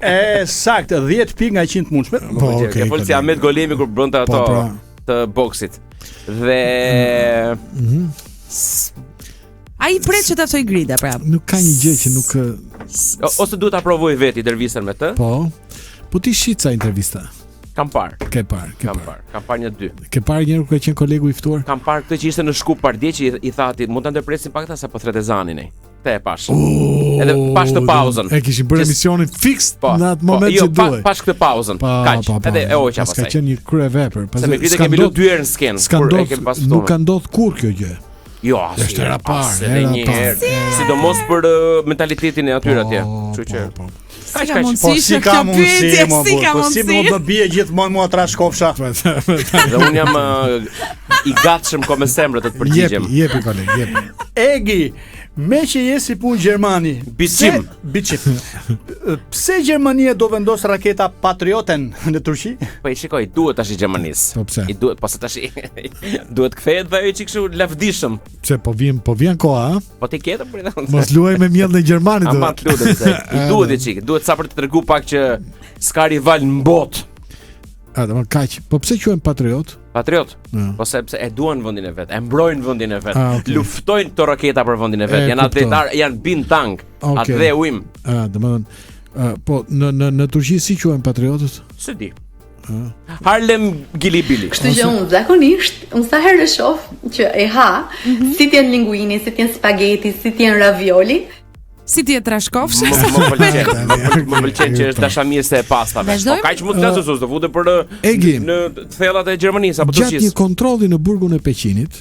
e saktë, 10 pikë nga 100 mundshme. Po, okay. Ke folsi Ahmet Golemi kur bënte ato të boksit. Dhe ai pret që ta ftoj Grida prap. Nuk ka një gjë që nuk ose duhet ta provoj vetë intervistën me të? Po ti shit sa intervista. Kam parë. Kam parë një 2. Ke parë njëherë kur ka qenë kolegu i ftuar? Kam parë këtë që ishte në Shkup Pardje që i tha atit, mund ta ndërpresim pak sa po thretezanin ai. Te e pash. Edhe pash të pauzën. E kishin bërë emisionin fiks në atë moment që duhej. Jo, pash këtë pauzën. Kaq. Edhe e hoqa pastaj. Ka qenë një kryevepër. Se me Grida kemi lutur 2 herë në skenë kur e kemi pasur. Nuk ka ndodhur kur kjo gjë. Jo, është era parë, sidomos për mentalitetin e atyre atje. Kështu që si ka mundësi, po si më do bie gjithmonë mua trashkofsha. Dhe un jam i gatshëm me semrë të përgjigjem. Jepi koleg, jepi. Egi, me që je si punë Gjermani. Biçim. Pse Gjermania do vendos raketa Patrioten në Turqi? Po i shikoj, duhet tash i Gjermanisë. Po pse? I duhet, pas tash duhet kthehet dhe ajo që kështu lavdishëm. Pse po vjen koha, a? Po ti ketër për këtë. Mos luaj me mielin e Gjermanit. Ama të lutem se i duhet i çik, duhet sa për të treguar pak që s'ka rival në botë. Domethënë kaq. Po pse quhen patriot? Patriot. Po sepse e duan vendin e vet, e mbrojnë vendin e vet. Luftojnë këto raketa për vendin e vet. Janë atletar, janë bin tank. Atë dhe uim. Domethënë po në Turqi si quhen patriotët? Se di. Harlem Gilibili. Kështu që unë zakonisht, sa herë shoh që e ha, si t'jen linguini, si t'jen spageti, si t'jen ravioli, si ti e trashkofsh? Më pëlqen që është dashamirëse e pastave. Po kaq mund të thosë do futet për në thellat e Gjermanisë apo Turqisë. Gjatë një kontrolli në burgun e Peqinit,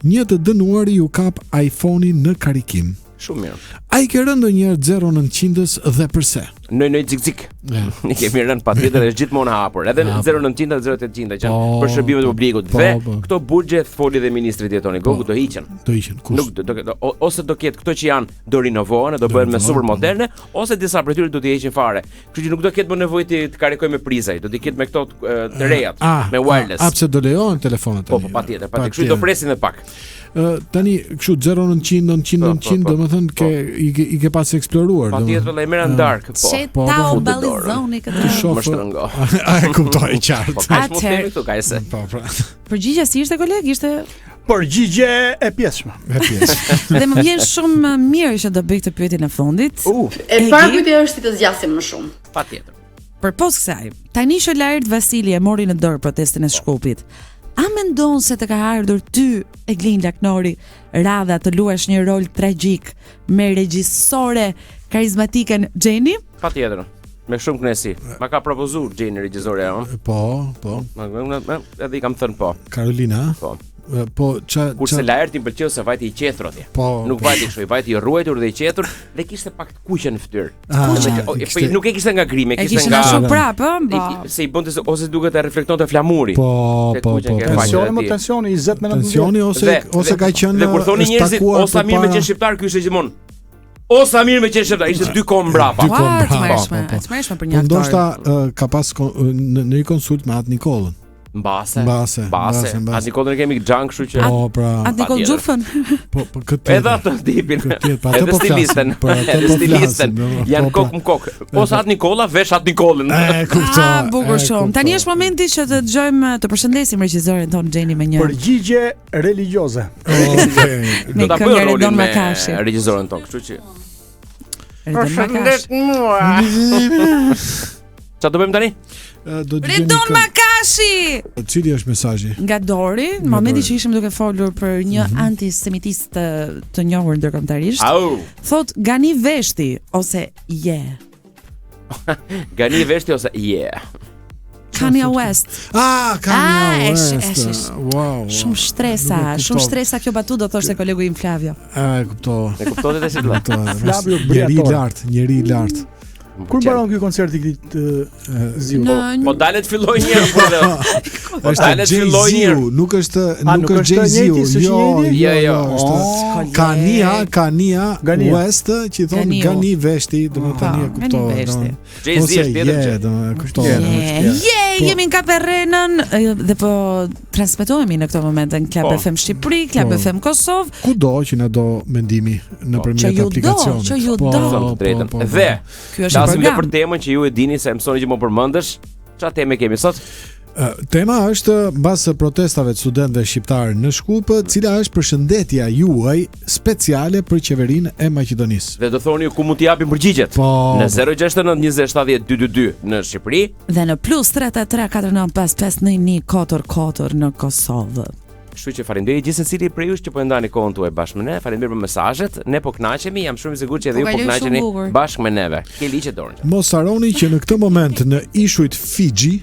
një të dënuari u kap iPhone-in në karikim. Shumë mirë. Ai ke rënë ndonjëherë 0900-s dhe pse? Në zik. Ne kemi rënë patjetër është gjithmonë hapur. Edhe 0900 dhe 0800 që për shërbimet e publikut. Dhe këto burgje foli dhe ministri Tjetoni Gogu do hiqen. Ose do ketë këto që janë do rinovohen, do bëhen me super moderne, ose disa prej tyre do të heqin fare. Kështu që nuk do ketë më nevojë të karikoj me prizaj, do të ketë me këto të rejat, me wireless. Pse do lejohen telefonat tani? Po, patjetër. Kështu do presin edhe pak. Tani kështu 0900 domethënë i ke pas eksploruar. Patjetër vëllai merr dark, po. Ta u ballizoni këtë. Më shtrëngo. A e kuptoj qartë. Po ka shumë këtu kajse. Po. Përgjigjja si ishte koleg? Ishte përgjigje e pjesshme. Dhe më vjen shumë mirë që do bëj këtë pyetjen e fundit. E para pyetja është si të zgjasim më shumë. Patjetër. Përpos kësaj, tani që Lart Vasili e mori në dorë protestën e Shkupit. A mendon se të ka ardhur ty, Eglin Laknori, radha të luash një rol tragjik me regjisore karizmatike Jenny? Patjetër. Me shumë kënaqësi. Ma ka propozuar Jenny regjisorja, Po. Edhe I kam thënë po. Karolina? Po, kurse Laerti më pëlqeu se vajti I qetur atje. Nuk vajti kështu, vajti I ruajtur dhe I qetur dhe kishte pak të kuqe në fytyrë. Po nuk e kishte nga grimi, kishte nga shumë prapë, se I bënte ose duket e reflektonte flamuri. Po. Tensioni 20 ose ka qenë. Dhe kur thoni njerëzit ose mirë me qenë shqiptar, ky ishte gjithmonë. Ose mirë me qenë shqiptar, ishte dy kohë mbrapa. Të mërshme për një aktor. Ndoshta ka pas në një konsult me Atë Nikolën. Mbase. Atë Nikolën e kemi gjang, kështu që. Atë Nikol Xhufën. Po këtë. Edhe atë tipin. Edhe stilisten. Janë kokë më kokë. Ose Atë Nikola vesh Atë Nikolën. Kuptoj. Bukur shumë. Tani është momenti që të dëgjojmë, të përshëndesim regjisoren ton Jenny me një përgjigje religjioze. Do ta bëj rolin me regjisoren ton, kështu që. Përshëndet mua. Çfarë do bëjmë tani? Redon Makashi. Cili është mesazhi? Nga Dori, në momentin që ishim duke folur për një antisemitist të njohur ndërkombëtarisht. Thot Gani Veshti ose Gani Veshti ose Kanye West. Kanye West. Wow. Shumë stresa kjo batu do thoshte kolegu im Flavio. E kuptova. E kuptohet edhe si do. Flavio njeri I lartë. Kur mbaron ky koncert I këtij Ziu? Po dalet filloi një herë. Është Ziu, nuk është Jay-Z. Jo. Kania West, që thon Gani Veshti, domethënë e kuptova. Jay-Z është tjetër. Jemi në Kaperrenën dhe po transmetohemi në këtë moment në Club FM Shqipëri, Club FM Kosovë. Kudo që na do mendimi nëpërmjet aplikacionit. Që ju do. Dhe dasim dhe për temën që ju e dini se mësoni që më përmendësh. Çfarë teme kemi sot? Tema është mbas protestave të studentëve shqiptar në Shkup, cila është përshëndetja juaj speciale për qeverinë e Maqedonisë. Dhe do thoni ku mund t'i japim përgjigjet? Në 069 20 70 222 në Shqipëri dhe në +33 49 55 91 44 në Kosovë. Kështu që faleminderit gjithsecili prej jush që po ndani kohën tuaj bashkë me ne. Faleminderit për mesazhet. Ne po kënaqemi, jam shumë I sigurt që edhe ju po kënaqeni bashkë me neve. Ke liçë dorën. Mos harroni që në këtë moment në ishujt Fiji,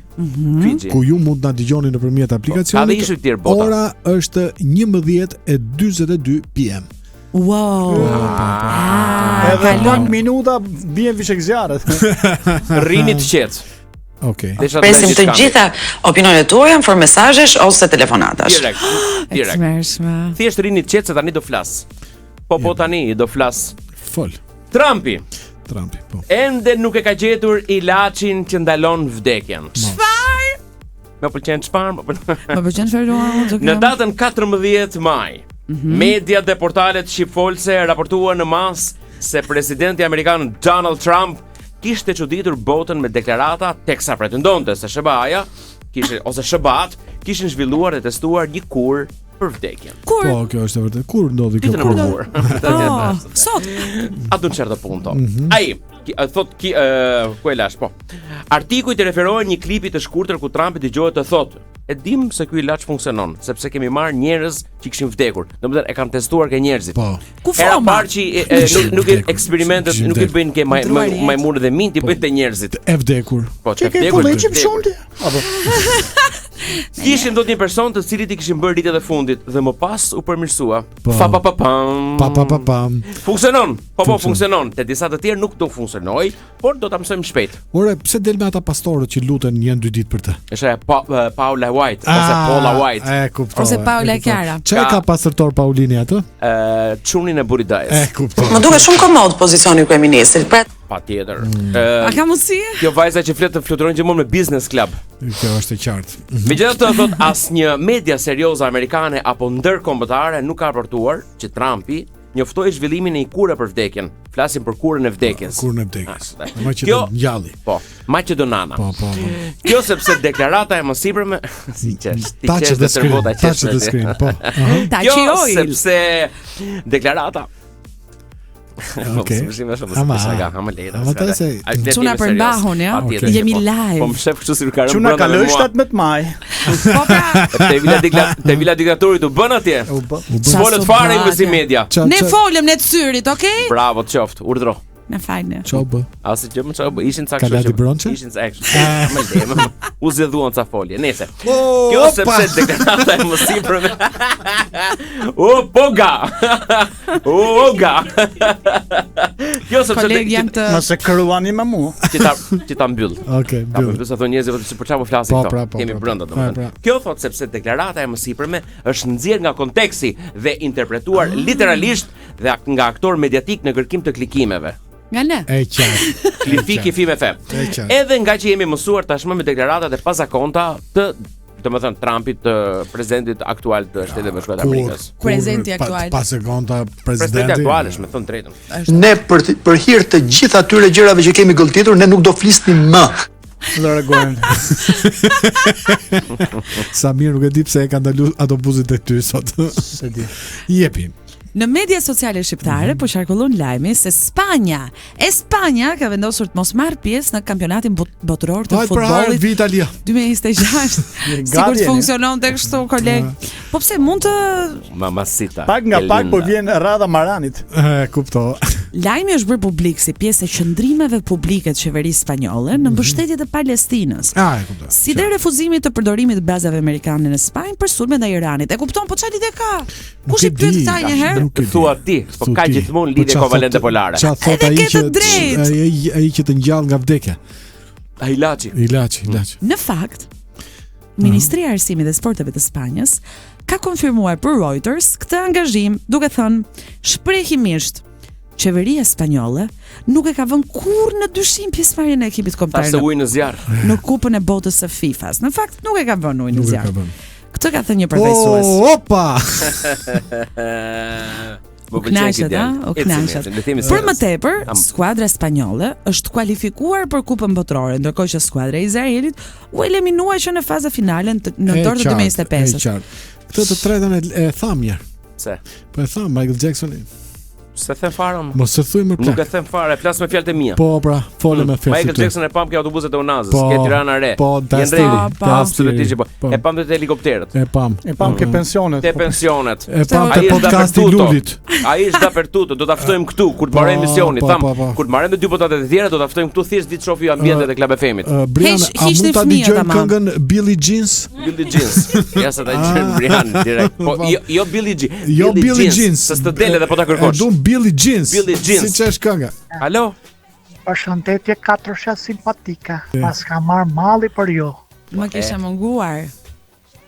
ku ju mund na dëgjoni nëpërmjet aplikacionit, ora është 11:42 PM. Wow. Edhe pak minuta bien vishek zjarret. Rrini të qetë. Presim të gjitha opinionet tuaja në formë mesazhesh ose telefonatash. Direkt. Thjesht rini të qetë se tani do flas. Po tani do flas. Fol. Trumpi, po. Ende nuk e ka gjetur ilaçin që ndalon vdekjen. Çfarë? Më pëlqen çfarë? Më pëlqen çfarë? Në datën 14 maj, media dhe portalet shqipfolse raportuan në mas se presidenti amerikan Donald Trump kishte çuditur botën me deklarata teksa pretendonte se SBA-ja kishin zhvilluar dhe testuar një kur për vdekjen. Kur? Po, kjo është vërtet. Kur ndodhi kjo kur? Sot. Atë në çertë punto. Ai thot ku e lash, po. Artikujt referohen një klipi të shkurtër ku Trumpi dëgohet të thotë: "E dim se ky ilaç funksionon, sepse kemi marrë njerëz që kishin vdekur." Domethënë e kanë testuar ke njerëzit. Po. Ku era parë që nuk eksperimentet nuk I bëjnë ke majmunë dhe minti, bëjnë te njerëzit e vdekur. Po, të vdekur. Apo Kishim dot një person të cilit I kishin bërë ditët e fundit dhe më pas u përmirësua. Funksionon. Funksionon. Te disa të tjerë nuk do funksionoj, por do ta mësojmë shpejt. Ore, pse del me ata pastorët që luten 1-2 ditë për të? Është Paula White ose Paula White. Ose Paula Chiara. Çfarë ka pastërtor Paulini atë? Çunin e buridajës. Kuptoj. Më duket shumë komod pozicioni I kryeministrit. Patjetër. A ka mundësi? Kjo vajza që flet fluturon gjithmonë me Business Club. Kjo është e qartë. Megjithatë thot asnjë media serioze amerikane apo ndërkombëtare nuk ka raportuar që Trumpi njoftoi zhvillimin e një kure për vdekjen. Flasim për kurën e vdekjes. Kurën e vdekjes. Maqedonjali. Po, Maqedonana. Po. Kjo sepse deklarata e mësipërme, si qesh, ti qesh të tërvota qesh. Po. Kjo sepse deklarata Okej. Ama Çuna për mbahun, ja. Jemi live. Po më shef kështu si ka rënë. Çuna kaloi 17 maj. Po pra. Te vila diktatorit u bën atje. S'folët fare si media. Ne folëm ne të syrit, okay? Bravo të qoftë, urdhro. Na falni. Çobë. Asi që më çobë, ishin ca kështu. Ishin ca kështu. Më lejmë. U zgjedhuan ca folje. Nëse. Kjo sepse deklarata e mësipërme. Poga. Kjo sepse nëse kruani me mua. Që ta mbyll. Okej, mbyll. Do të thonë njerëzit se për çfarë flasin këto. Kemi brenda domethënë. Kjo thot sepse deklarata e mësipërme është nxjerr nga konteksti dhe interpretuar literalisht dhe nga aktor mediatik në kërkim të klikimeve. Nga ne. E qartë. Klifiki fime fe. Edhe nga që jemi mësuar tashmë me deklaratat e pazakonta të domethënë Trumpit, presidentit aktual të Shtetit Bashkuar të Amerikës. Presidenti aktual. Pazakonta presidenti aktual është, me thënë drejtën. Ne për hir të gjithë atyre gjërave që kemi gëlltitur, ne nuk do flisnim më. Largohen. Samir nuk e di pse e ka ndaluar autobusin tek ty sot. Se di. Jepi. Në media sociale shqiptare po qarkullon lajmi se Spanja ka vendosur të mos marrë pjesë në kampionatin botëror të futbollit. Pra, Italia 2026. Sigur të funksiononte kështu, koleg. Po pse mund të Mamacita. Pak nga pak po vjen radha Maranit. Kuptoj. Lajmi është bërë publik si pjesë e qëndrimeve publike të qeverisë spanjolle në mbështetje të Palestinës. E kuptoj. Si dhe refuzimit të përdorimit të bazave amerikane në Spanjë për sulme ndaj Iranit. E kupton, po çfarë lidhje ka? Kush I pyet këta një herë? Thua ti, po ka gjithmonë lidhje kovalente polare. Edhe ke të drejtë. Ai që të ngjall nga vdekja. Ai ilaçi. Në fakt, Ministria e Arsimit dhe Sporteve të Spanjës ka konfirmuar për Reuters këtë angazhim, duke thënë shprehimisht qeveria spanjolle nuk e ka vënë kurrë në dyshim pjesëmarrjen e ekipit kombëtar në Kupën e Botës së FIFA-s. Në fakt nuk e ka vënë ujë në zjarr. Këtë ka thënë një përfaqësues. Opa. U knaqet. Për më tepër, skuadra spanjolle është kualifikuar për Kupën Botërore, ndërkohë që skuadra e Izraelit u eliminua që në faza finale në dorë të 2025. Këtë të tretën e tham mirë. Pse? Po e tham Michael Jacksoni. Se them fare. Mos e thuaj më plak. Nuk e them fare, flas me fjalët e mia. Po pra, folë me fjalët. Michael Jackson e pam ke autobuset e Unazës, ke Tirana Re. Po, absolutisht po. E pam te helikopterët. E pam ke pensionet. Te pensionet. E pam te podcasti Lulit. Ai është dapërtuto, do ta ftojmë këtu kur të marrë emisioni, tham, kur të marrëm me dy botatet e tjera do ta ftojmë këtu thjesht ditë shofi ambientet e Club FM-it. Brian, a mund ta dëgjojmë këngën Billie Jeans? Ja sa ta dëgjojmë Brian direkt. Po jo Billie Jeans. Jo Billie Jeans. Se të del edhe po ta kërkosh. Do Billie Jeans. Si që është kënga? Alo? Përshëndetje katrësha simpatika. Pas ka marrë malli për ju. Më kisha munguar.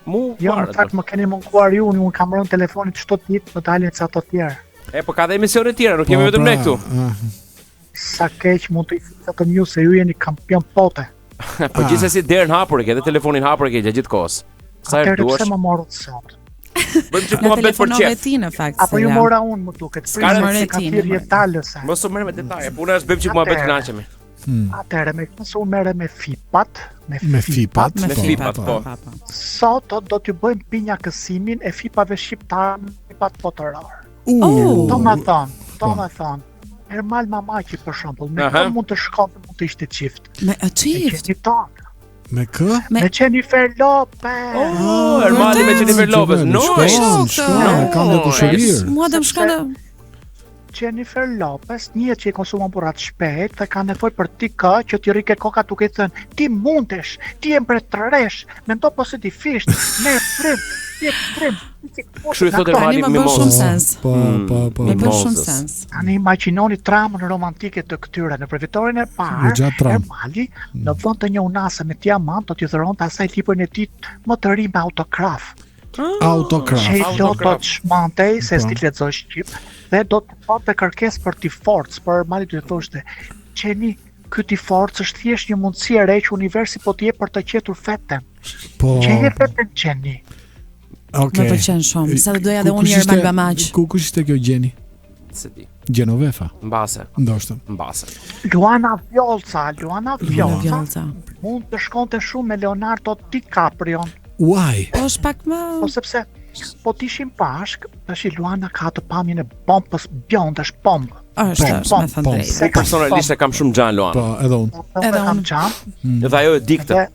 Jo, në fakt më keni munguar ju. Unë kam rënë telefonit çdo ditë në dalin sa të tjerë. Po ka dhe emisione tjera, nuk kemi vetëm ne këtu. Sa keq mund të i fitat të mju se ju jeni kampion pote. Po gjithsesi derën hapur e ke dhe telefonin hapur e ke gjithë kohës. Sa herë duash? Pse më morët sot? Bëjmë që mua bet për qef. Apo ju mora unë më duket. S'ka ka thirrje talëse. Mos u merr me detaje, puna është bëjmë që mua bet kënaqemi. Atëherë me këso u merre me fipat, me fipat, po. Sot do t'ju bëjmë pinjakësimin e fipave shqiptare në fipat botëror. Domethënë, Ermal Mamaqi për shembull, me kë mund të shkonte, mund të ishte çift. Me çift. Me kë? Me Jennifer Lopez. Ermali me Jennifer Lopez. Shkon, ka ndër kushërir. Mua do më shkon. Jennifer Lopez, një që i konsumon burrat shpejt dhe ka nevojë për ti që ti rike koka duke thënë ti mundesh, ti je mbretëresh, mendo pozitivisht, me frym, ti frym. Kështu i thotë Ermali Mimozës. Po. Me bën shumë sens. Tani imagjinoni tramën romantike të këtyre në përfitorin e parë. Ermali në vend të një unase me diamant do t'i dhuronte asaj librin e tij më të ri me autograf. Që do të shmantej se s'ti lexoj shqip dhe do të patë kërkesë për ti forcë, për Ermali do të thoshte, "Qeni, ky ti forcë është thjesht një mundësi e re që universi po të jep për të qetur feten." Po. Qeni feten Qeni. Më pëlqen shumë, sa do doja dhe unë një Ermal Bamaq. Kush ishte kjo Gjeni? Se di. Genovefa. Mbase. Ndoshta. Mbase. Luana Vjolca. Mund të shkonte shumë me Leonardo DiCaprio. Why? Po është pak më... Po sepse, po t'ishim bashk, tash Luana ka të pamjen e bombës bjonde, është bombë. Është, me thënë drejtë. Personalisht e kam shumë gjan Luana. Po, edhe unë. Edhe kam gjan. Dhe ajo e dikte.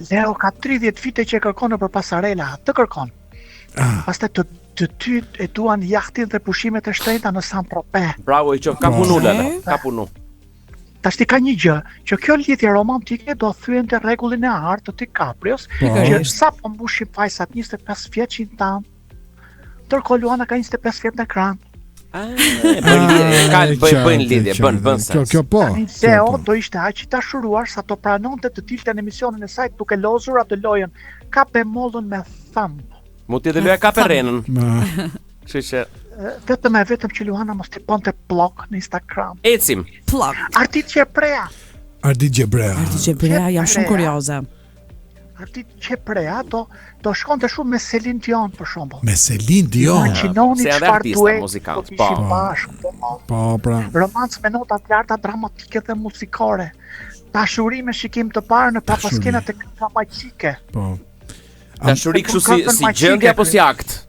Leo ka 30 vite që kërkon nëpër pasarela, të kërkon. Pastaj të ty e duan jahtin dhe pushimet e shtrenjta në Saint-Tropez. Bravo i qof, ka punu Lele, ka punu. Tash ti ka një gjë, që kjo lidhje romantike do thyente rregullin e artë të DiCaprios, që sa po mbushim vajzat 25 vjeçin tan. Ndërkohë Luana ka 25 vjet në ekran. Bëjnë lidhje, bën sens. Kjo po. Leo do ishte aq i dashuruar sa të pranonte të dilte në emisionin e saj duke lozur atë lojën ka bemollën me thumb. Mund t'i dhe loja ka perrenën. Kështu që vetëm që Luana mos t'i ponte blok në Instagram. Ecim. Blok. Ardit Gjebrea, jam shumë kurioze. Ardit Gjebrea do shkonte shumë me Celine Dion për shembull. Me Celine Dion. Imagjinoni çfarë duhet muzikant. Po, pra. Romancë me nota të larta dramatike dhe muzikore. Dashuri me shikim të parë në papaskenat e kamaçike. Po. Dashuri kështu si gjendje apo si akt?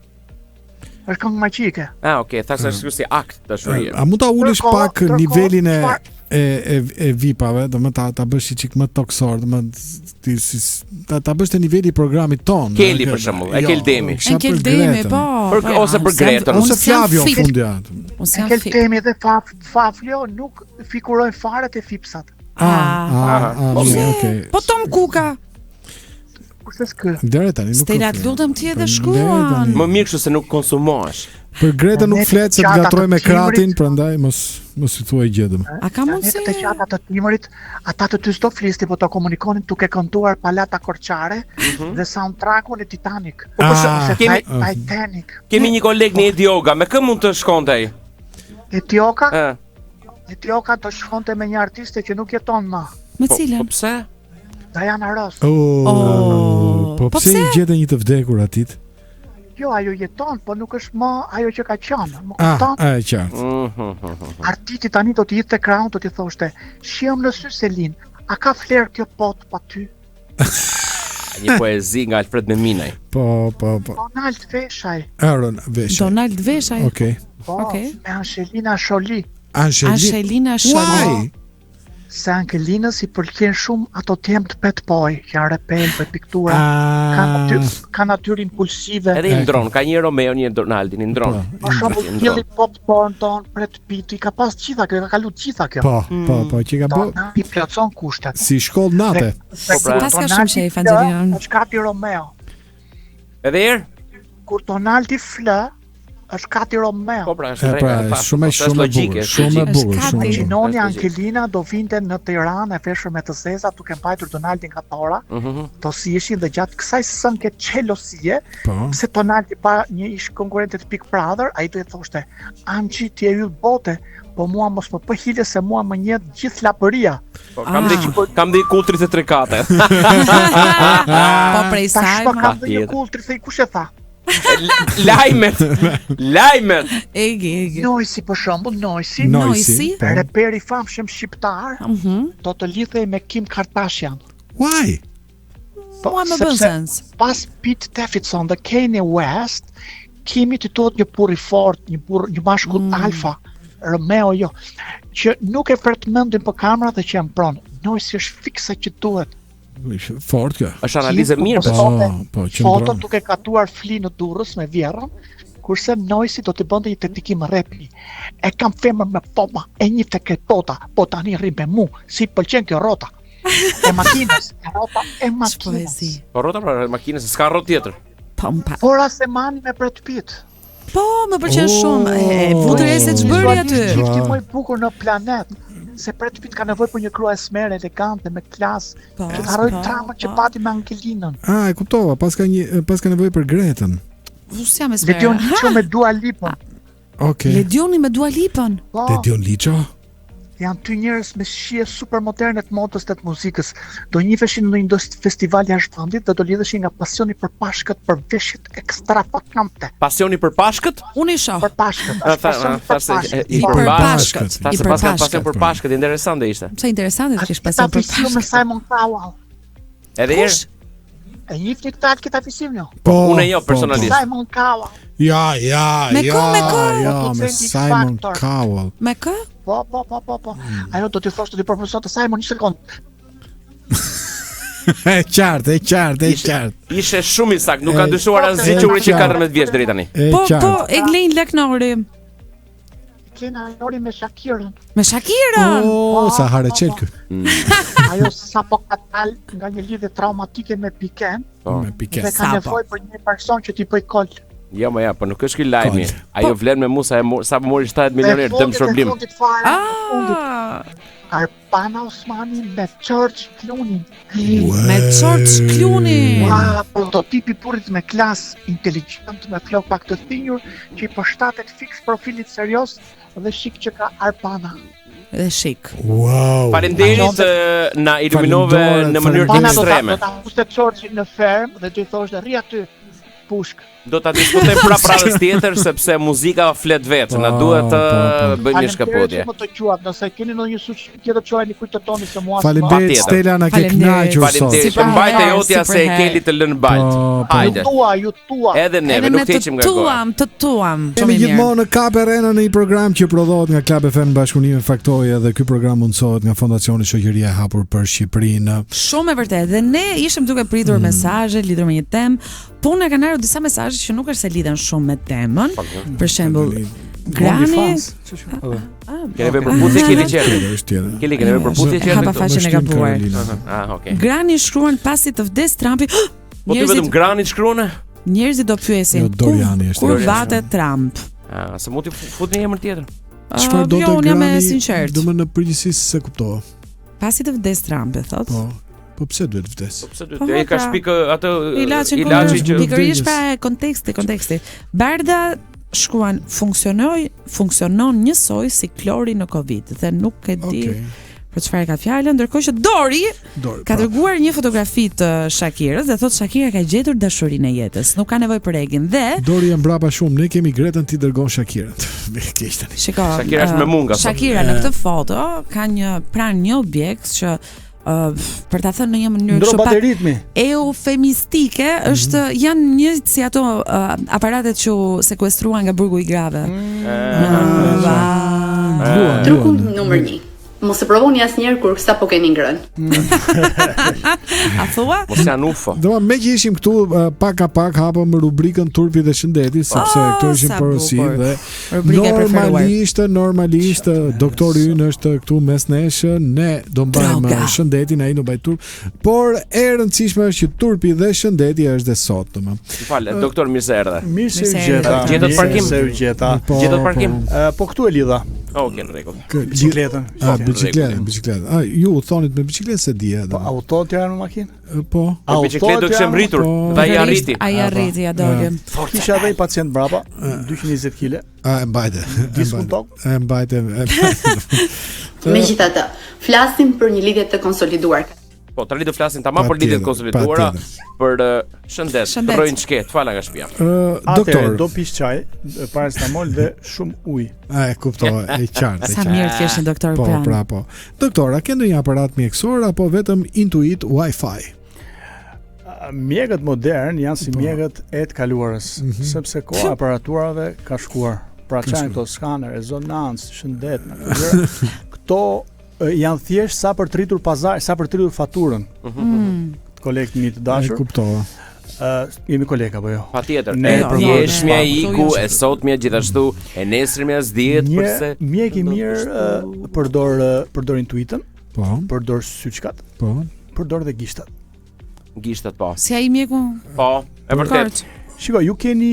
Është këngë magjike. Okay, thashë është si akt dashuri. A mund ta ulësh pak nivelin e VIP-ave, domethënë ta bësh çik më toksor, domethënë ta bësh te niveli i programit ton. Keli për shembull, Keldemi. Keldemi, po. Ose për Gretën, ose Flavio fundjat. Keldemi dhe Flavio nuk figurojnë fare te fipsat. Okay. Po Tom Kuka. Dere tani nuk. Stelat lutem ti edhe shkruan. Më mirë kështu se nuk konsumohesh. Për Greta nuk flet se të gatroj me kratin, prandaj mos i thuaj gjë. A ka mundsi? Të gjata të timrit, ata të dy s'do flisni, po të komunikonin duke kënduar Palata Korçare dhe soundtrackun e Titanic. Titanic. Kemi një koleg në Edioga, me kë mund të shkonte ai? Edioga? Edioga do shkonte me një artiste që nuk jeton më. Me cilën? Po pse? Diana Ross. Po pse i gjete një të vdekur atit? Jo, ajo jeton, po nuk është më ajo që ka qenë. Më kupton? Qartë. Artiti tani do të jetë te ekrani, do t'i thoshte, "Shihem në sy Selin, a ka fler kjo pot pa ty?" Një poezi nga Alfred Meminaj. Po. Donald Veshaj. Donald Veshaj. Okej. Me Angelina Jolie. Angelina Jolie. Se Angelinës i pëlqen shumë ato temë të pet boy, që janë repelve, piktura, ka natyrë impulsive. Edhe i ndron, ka një Romeo, një Donaldin, i ndron. Për shembull, Billy Bob Thornton, Brad Pitt, i ka pas gjitha kjo, ka kalu gjitha kjo. Po, që ka bë. I plotson kushtet. Si shkollë nate. Pas ka shumë shef Angelina. Është kati Romeo. Edhe herë? Kur Donaldi flë, është kati Romeo. Po pra, është shumë e bukur. Imagjinoni Angelina do vinte në Tiranë e veshur me të zeza duke mbajtur Donaldin nga tora. Do siheshin dhe gjatë kësaj sënke xhelosie, pse Donaldi pa një ish konkurrent të Big Brother, ai do të thoshte, "Anxhi ti e yll bote, po mua mos më hile se mua më njeh gjithë lapëria." Kam dhe kull 33 kate. Po prej saj. Kam dhe një kull 33, kush e tha? Lajmet. Egi. Noisi për shembull, Noisi. Reperi famshëm shqiptar. Do të lidhej me Kim Kardashian. Why? Po më bën sens. Pas Pete Davidson dhe Kanye West, Kimi të thot një burr i fortë, një mashkull alfa, Romeo jo, që nuk e fret mendin për kamera dhe që e mbron. Noisi është fiksa që duhet. Fort kjo. Është analizë mirë po. Foto duke katuar fli në Durrës me Vjerrën, Kurse Noisi do të bënte një dedikim rapi. E kam femër me poma, e një të këtë pota, po tani rri me mu, si pëlqen kjo rrota. E makinës, rrota e makinës. Po rrota pra makinës, s'ka rrotë tjetër. Por as e mani me Brad Pitt. Po, më pëlqen shumë. Vutëresë ç'bëri aty. Çifti më i bukur në planet. Se Brad Pitt ka nevojë për një grua esmer elegante me klasë. Që të harroj tramën që pati me Angelinën. E kuptova, pas ka nevojë për Gretën. Jam esmer. Ledion Liço me Dua Lipën. Okej. Ledioni me Dua Lipën. Ledion Liço. Janë dy njerëz me shije super moderne të modës dhe të muzikës. Do njiheshin në një festival jashtë vendit dhe do lidheshin nga pasioni për pashkët, për veshjet ekstravagante. Pasioni për pashkët? Unë i shoh. Për pashkët. I për pashkët. Pasion për pashkët, interesante ishte. Sa interesante kish pasion për pashkët. Me Simon Cowell. Edhe herë. E njifni këtë afisim jo? Unë jo, personalisht. Simon Cowell. Me Simon Cowell. Me kë? Po. Ajo do t'i thosh të t'i profesor të Simon, një sekund. E qartë. Ishe shumë i sakt, nuk ka dyshuar asgjë që uri që 14 vjeç deri tani. Po, Eglen Leknori. Me Shakirën. Me Shakirën? Sa hare qelë kë. Ajo sa po ka dal nga një lidhje traumatike me Piken. Dhe ka nevojë për një person që t'i bëj kol. Jo, më ja, po nuk është ky lajmi. Ajo vlen me Musa sa po mori 7 milioner dëm shërbim. Arpana Osmani me George Clooney. Me George Clooney. Prototipi purit me klasë, inteligjent, me flok pak të thinjur, që I përshtatet fiks profilit serios dhe shik që ka Arpana. Dhe shik. Wow. Faleminderit na iluminove në mënyrë ekstreme. Do ta pushte George në ferm dhe do I thosh rri aty pushk. Do ta diskutojmë prapë radhës tjetër sepse muzika flet vetë, na duhet të bëjmë një shkëputje. Më të quat, nëse keni ndonjë sushi tjetër çojeni kujtoni se mua. Faleminderit Stela na ke kënaqur sot. Faleminderit për mbajtja jotja se e keli të lënë balt. Hajde. Ju tua. Edhe neve nuk të heqim nga goja. Të tuam. Kemi gjithmonë në Kap Arena në një program që prodhohet nga Club FM Bashkëpunimi Faktori dhe ky program mundsohet nga Fondacioni Shoqëria e Hapur për Shqipërinë. Shumë e vërtetë. Dhe ne ishim duke pritur mesazhe lidhur me një temë, po na kanë ardhur disa mesazhe që nuk është se lidhen shumë me temën. Për shembull, Grani. Keni vepër përputhje keni qenë. Keni vepër përputhje qenë. Hapa faqen e gabuar. Okay. Grani shkruan pasi të vdes Trumpi. Po ti vetëm Grani shkruan? Njerëzit do pyesin. Kur vatet Trump? Se mund të futni emër tjetër. Çfarë do të Grani? Unë jam sinqert. Do më në përgjithësi se kuptova. Pasi të vdes Trumpi, thotë. Po pse duhet vdes? Po pse duhet? Ai ka shpikë atë ilaçi që pikërisht pa konteksti. Barda shkruan funksionon njësoj si klori në Covid dhe nuk e di për çfarë ka fjalën, ndërkohë që Dori ka dërguar një fotografi të Shakirës dhe thotë Shakira ka gjetur dashurinë e jetës, nuk ka nevojë për egin dhe Dori jam brapa shumë, ne kemi Gretën ti dërgon Shakirën. Keq tani. Shakira është me munga. Shakira në këtë foto ka një objekt që për ta thënë në një mënyrë kështu pak eufemistike janë një si ato aparatet që sekuestruan nga burgu I grave. Truku numër 1. Mos e provoni asnjëherë kur sapo keni ngrënë. A thua? Mos janë UFO. Do me që ishim këtu pak hapëm rubrikën Turpi dhe Shëndeti sepse këtu ishim porosi dhe normalisht doktori ynë është këtu mes nesh, ne do mbajmë shëndetin, ai do mbaj turp, por e rëndësishme është që Turpi dhe Shëndeti është dhe sot, domethënë. Falë, doktor mirë se erdhe. Mirë se gjeta. Gjetët parkim? Gjetët parkim? Po këtu e lidha. Okej, në rregull. Bicikletën. Bicikletë. Ju thonit me bicikletë se di edhe. Po autot janë në makinë? Po. Bicikletë do të kishim rritur, dhe ai arriti. Ai arriti ja doli. Kisha edhe pacient brapa, 220 kg. E mbajte. E mbajte. Megjithatë, flasim për një lidhje të konsoliduar. Po, tani do flasim tamam për lidhjet konsoliduara, për shëndet, të rrojnë çket, fala nga shtëpia. Doktor, do pish çaj, paracetamol dhe shumë ujë. E kuptova, e qartë. Sa mirë të kesh një doktor pranë. Po. Doktor, a ke ndonjë aparat mjekësor apo vetëm Intuit Wi-Fi? Mjekët modern janë si mjekët e të kaluarës, sepse koha aparaturave ka shkuar. Pra çajnë këto skaner, rezonancë, shëndet, këto janë thjesht sa për të rritur pazar, sa për të rritur faturën. Kolekt mi të dashur. E kuptova. Jemi kolega apo jo? Patjetër. Djeshmja iku, e sotmja gjithashtu, e nesërmja s'dihet përse. Mjek I mirë përdor intuitën, përdor syçkat, përdor dhe gishtat. Gishtat po. Si ai mjeku? Po, e vërtet. Shiko, ju keni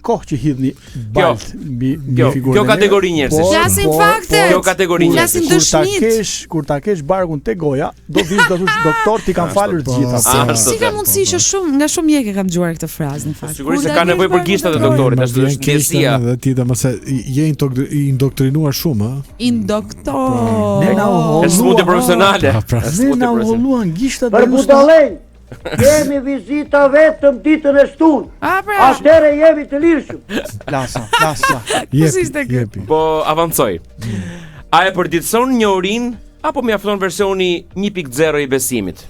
kohë që hidhni balt mbi figurën. Kjo kategori njerëzish. Flasim fakte. Kjo kategori njerëzish. Flasim dëshmit. Kur ta kesh barkun te goja, do vish do thosh doktor ti kanë falur të gjitha. Si ka mundësi që nga shumë mjekë kam dëgjuar këtë frazë në fakt. Sigurisht se ka nevojë për gishtat e doktorit, ashtu është ndjesia. Dhe ti domosë je indoktrinuar shumë, ë? Indoktor. Është smundje profesionale. Ne na ulluan gishtat për budallën. Kemi vizita vetëm ditën e shtunë. Atëherë jemi të lirshëm. Plasa. Jepi. Po avancoj. A e përditëson njohurinë apo mjafton versioni 1.0 I besimit?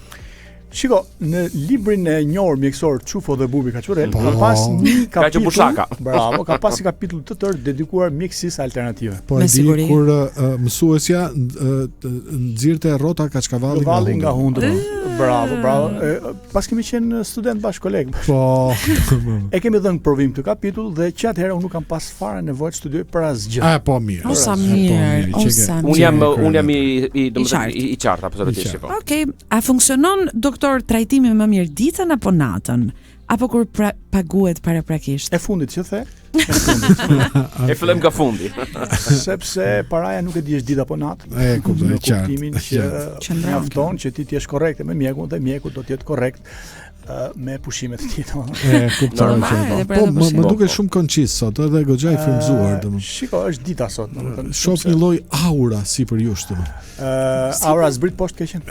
Shiko, në librin e njohur mjekësor Çufo dhe Bubi Kaçurel ka pas një kapitull. Bravo, ka pas një kapitull të tërë dedikuar mjekësisë alternative. Po e di kur mësuesja nxirrte rrota kaçkavalli nga hundra. Bravo. Pas kemi qenë student bashkë koleg. Po. E kemi dhënë provim këtë kapitull dhe që atëherë unë nuk kam pas fare nevojë të studioj për asgjë. Po mirë. Osa mirë. Unë jam I qartë absolutisht. Okej, a funksionon doktor trajtimi më mirë ditën apo natën? Apo kur paguhet paraprakisht? E fundit që the? E fillojmë nga fundi. Sepse paraja nuk e di është ditë apo natë. E kuptoj qartë. Kuptimin që mjafton që ti jesh korrekt me mjekun dhe mjeku do të jetë korrekt me pushimet e tij. E kuptoj. Po më duket shumë koncis sot, edhe goxha I frymzuar domethënë. Shiko, është dita sot, domethënë. Shoh një lloj aura sipër jush domethënë. Aura zbrit poshtë keqen.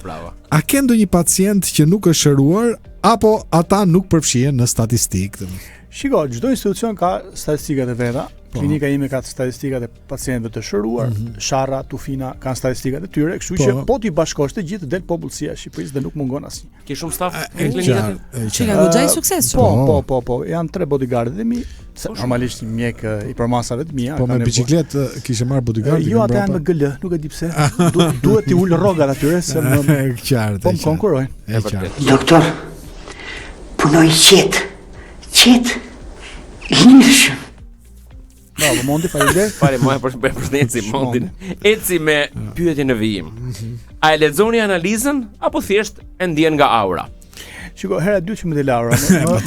Bravo. A ke ndonjë pacient që nuk është shëruar apo ata nuk përfshihen në statistikë? Shiko, çdo institucion ka statistikat e veta. Klinika ime ka statistikat e pacientëve të shëruar, Sharra, Tufina kanë statistikat e tyre, kështu që po ti bashkosh të gjithë del popullsia e Shqipërisë dhe nuk mungon asnjë. Ke shumë staf në klinikat? Që ka goxhaj sukses. Po, janë 3 bodyguardët e mi, normalisht mjek I përmasave të mia. Po me biçikletë kishe marr bodyguard? Jo, ata janë me GL, nuk e di pse. Duhet ti ul rrogat atyre se më qartë. Po konkurrojnë. E qartë. Doktor, punoj qet. Lirshëm. Bravo, Mondi, faleminderit. Për përshëndetësi Mondin. Eci me pyetje në vijim. A e lexoni analizën apo thjesht e ndjen nga aura? Shiko, hera dytë që më del aura.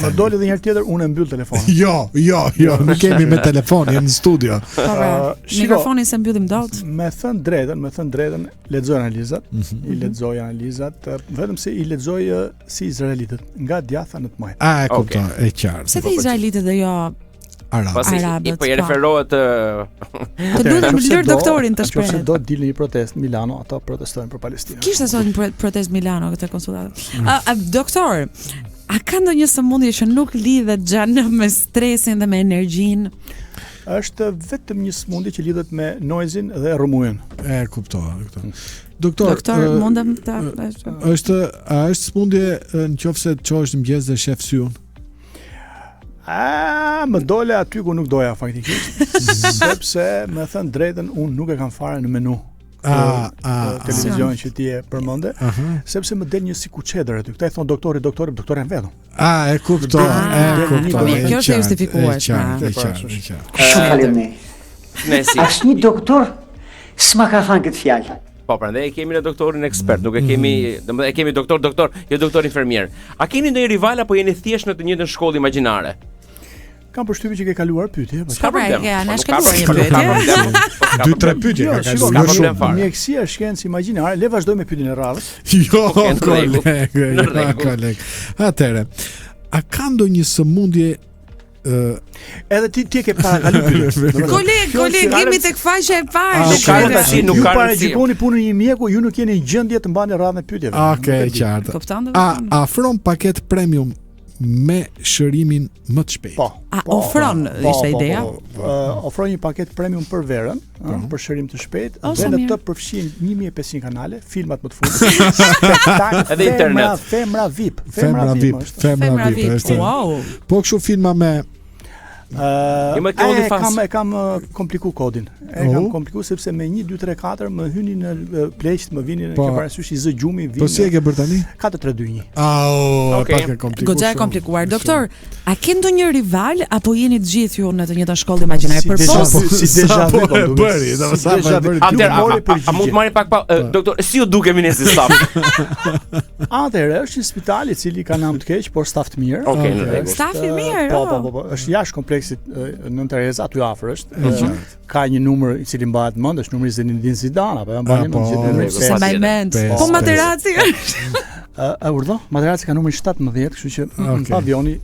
Më doli edhe një herë tjetër, unë e mbyll telefonin. Jo, nuk kemi me telefon, jam në studio. Mikrofonin se mbyllim dot. Me thënë drejtën, lexoj analizat, I lexoj analizat, vetëm se I lexoj si izraelitët, nga djatha në të majtë. E kuptoj, e qartë. Se të izraelitët dhe jo Arabët. Po I referohet të lutem lër doktorin të shpreh. Nëse do të dilë një protestë në Milano, ata protestojnë për Palestinën. Kishte sot një protestë Milano këtë konsultatë. Doktor, a ka ndonjë sëmundje që nuk lidhet xhan me stresin dhe me energjinë? Është vetëm një sëmundje që lidhet me noizin dhe rrëmujën. E kuptoj. Doktor, mundem ta është sëmundje nëse çohesh në mëngjes dhe shef syun? Më dole aty ku nuk doja faktikisht, sepse me thënë drejtën unë nuk e kam fare në menu televizion që ti e përmende, sepse më del një si kuçedër aty. Këta I thon doktori janë vetëm. E kuptoj. Kjo është justifikuar. Shumë faleminderit. Asnjë doktor s'ma ka thënë këtë fjalë. Po, prandaj kemi në doktorin ekspert, nuk e kemi, domethënë e kemi doktor, jo doktor infermier. A keni ndonjë rival apo jeni thjesht në të njëjtën shkollë imagjinare? Kam përshtypjen që ke kaluar pyetje. Ka problem. Na shkaluar një pyetje. 2-3 pyetje ka kaluar. Mjekësia është shkencë imagjinare. Le vazhdojmë me pyetjen e radhës. Jo, koleg. Atëre, a ka ndonjë sëmundje edhe ti e ke parakaluar pyetjen. Koleg, jemi tek faqja e parë. Nuk ka paraqikoni punën e një mjeku, ju nuk jeni në gjendje të mbani radhën e pyetjeve. Okej, qartë. A afron paket premium me shërimin më të shpejtë? Ofron ishte ideja. Ofron një paket premium për verën, për shërim të shpejtë, dhe në të përfshin 1500 kanale, filmat më të fundit. Edhe internet. Femra VIP. Wow. Po kështu filma me Kam kompliku kodin. Kam kompliku sepse me 1 2 3 4 më hyni në pleqt, më vini ke parasysh i zë gjumi vini. Po si e ke bërë tani? 4 3 2 1. Pak e komplikuar. Goxha e komplikuar. Doktor, a ke ndonjë rival apo jeni të gjithë ju në të njëjtën shkollë imagjinare përpos? Si deja vu do bëri, a mund të marrim pak doktor, si ju dukemi ne si staf? Atëherë është një spital i cili ka nam të keq, por staf të mirë. Okej, në rregull. Staf i mirë. Po, është jashtë kompleksit Nën Tereza, aty afër është. Ka një numër i cili mbahet mend, është numri i Zinedine Zidane, apo mbani mend gjithë. Po Materazzi është. Urdhë, Materazzi ka numrin 17, kështu që në pavioni.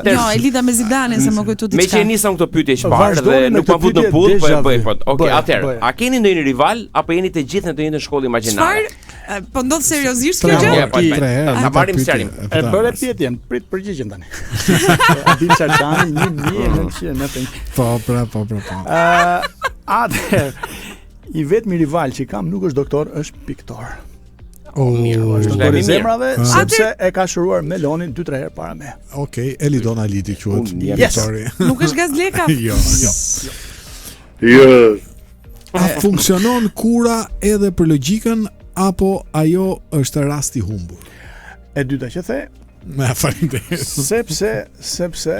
Jo, e lidha me Zidanen se më kujtu diçka. Me që nisëm këto pyetje që parë dhe nuk pa vut në pull, po e bëj po. Okej, atëherë, a keni ndonjë rival apo jeni të gjithë në të njëjtën shkollë imagjinare? Çfarë? Po ndodh seriozisht kjo gjë? Na marrim serim. E bëre pyetjen, prit përgjigjen tani. Adil Çarçani 1990. Po. Atëherë, i vetmi rival që kam nuk është doktor, është piktor. Mirë, është doktor i zemrave, sepse e ka shëruar melonin 2-3 herë para me. Okej, Elidona Lidi quhet. Sorry. Nuk është gazleka. Jo. A funksionon kura edhe për logjikën apo ajo është rast i humbur? E dyta që the, sepse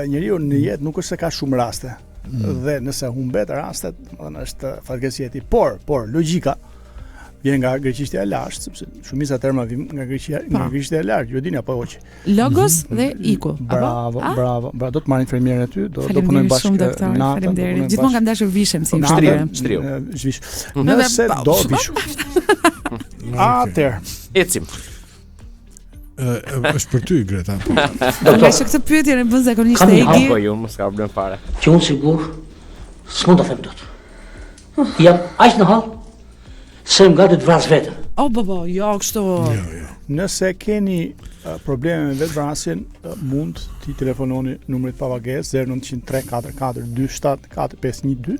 njeriu në jetë nuk është se ka shumë raste. Dhe nëse humbet rastet, është fatkeqësi e tij. Por logjika vjen nga greqishtja e lashtë, sepse shumica e termave vijnë nga greqishtja e lartë, ju e dini apo hoq. Logos dhe iku. Bravo. Do të marrin infermierën aty, do punojnë bashkë natën. Faleminderit. Gjithmonë kam dashur vishem si shtriu. Zhvish. Nëse do vishu. Atëherë, ecim. Është për ty, Greta. Doktor. Është këtë pyetje në bën zakonisht e Egi. Po ju mos ka problem fare. Që unë sigur s'mund ta them dot. Jam aq në hall se më gati të vras vetën. Jo, kështu. Jo. Nëse keni probleme me vetvrasjen, mund t'i telefononi numrit pa pagesë 0900 344 274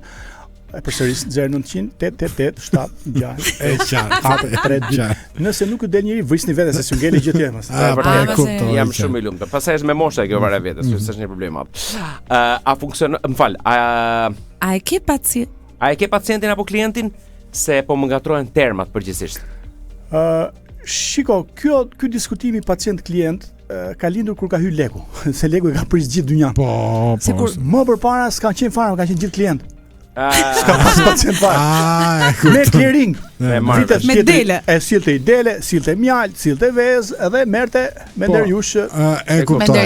e përsëris 0900 888 766. E qartë. Nëse nuk del njëri, vrisni vetë se s'u ngeli gjë tjetër. Jam shumë i lumtur. Pastaj është me mosha kjo varet vetes, s'është një problem. A funksionon, m'fal, a e ke pacient? A e ke pacientin apo klientin se po më ngatrohen termat përgjithsisht? Shiko, ky diskutimi pacient-klient ka lindur kur ka hyrë Leku, se Leku e ka pris gjithë dynjan. Po. Sikur më përpara s'kan qenë fare, kanë qenë gjithë klient. S'ka pas pacient fare. Me clearing. Me dele. E sillte i dele, sillte mjalt, sillte vezë edhe merrte me nderjush. E kuptoj.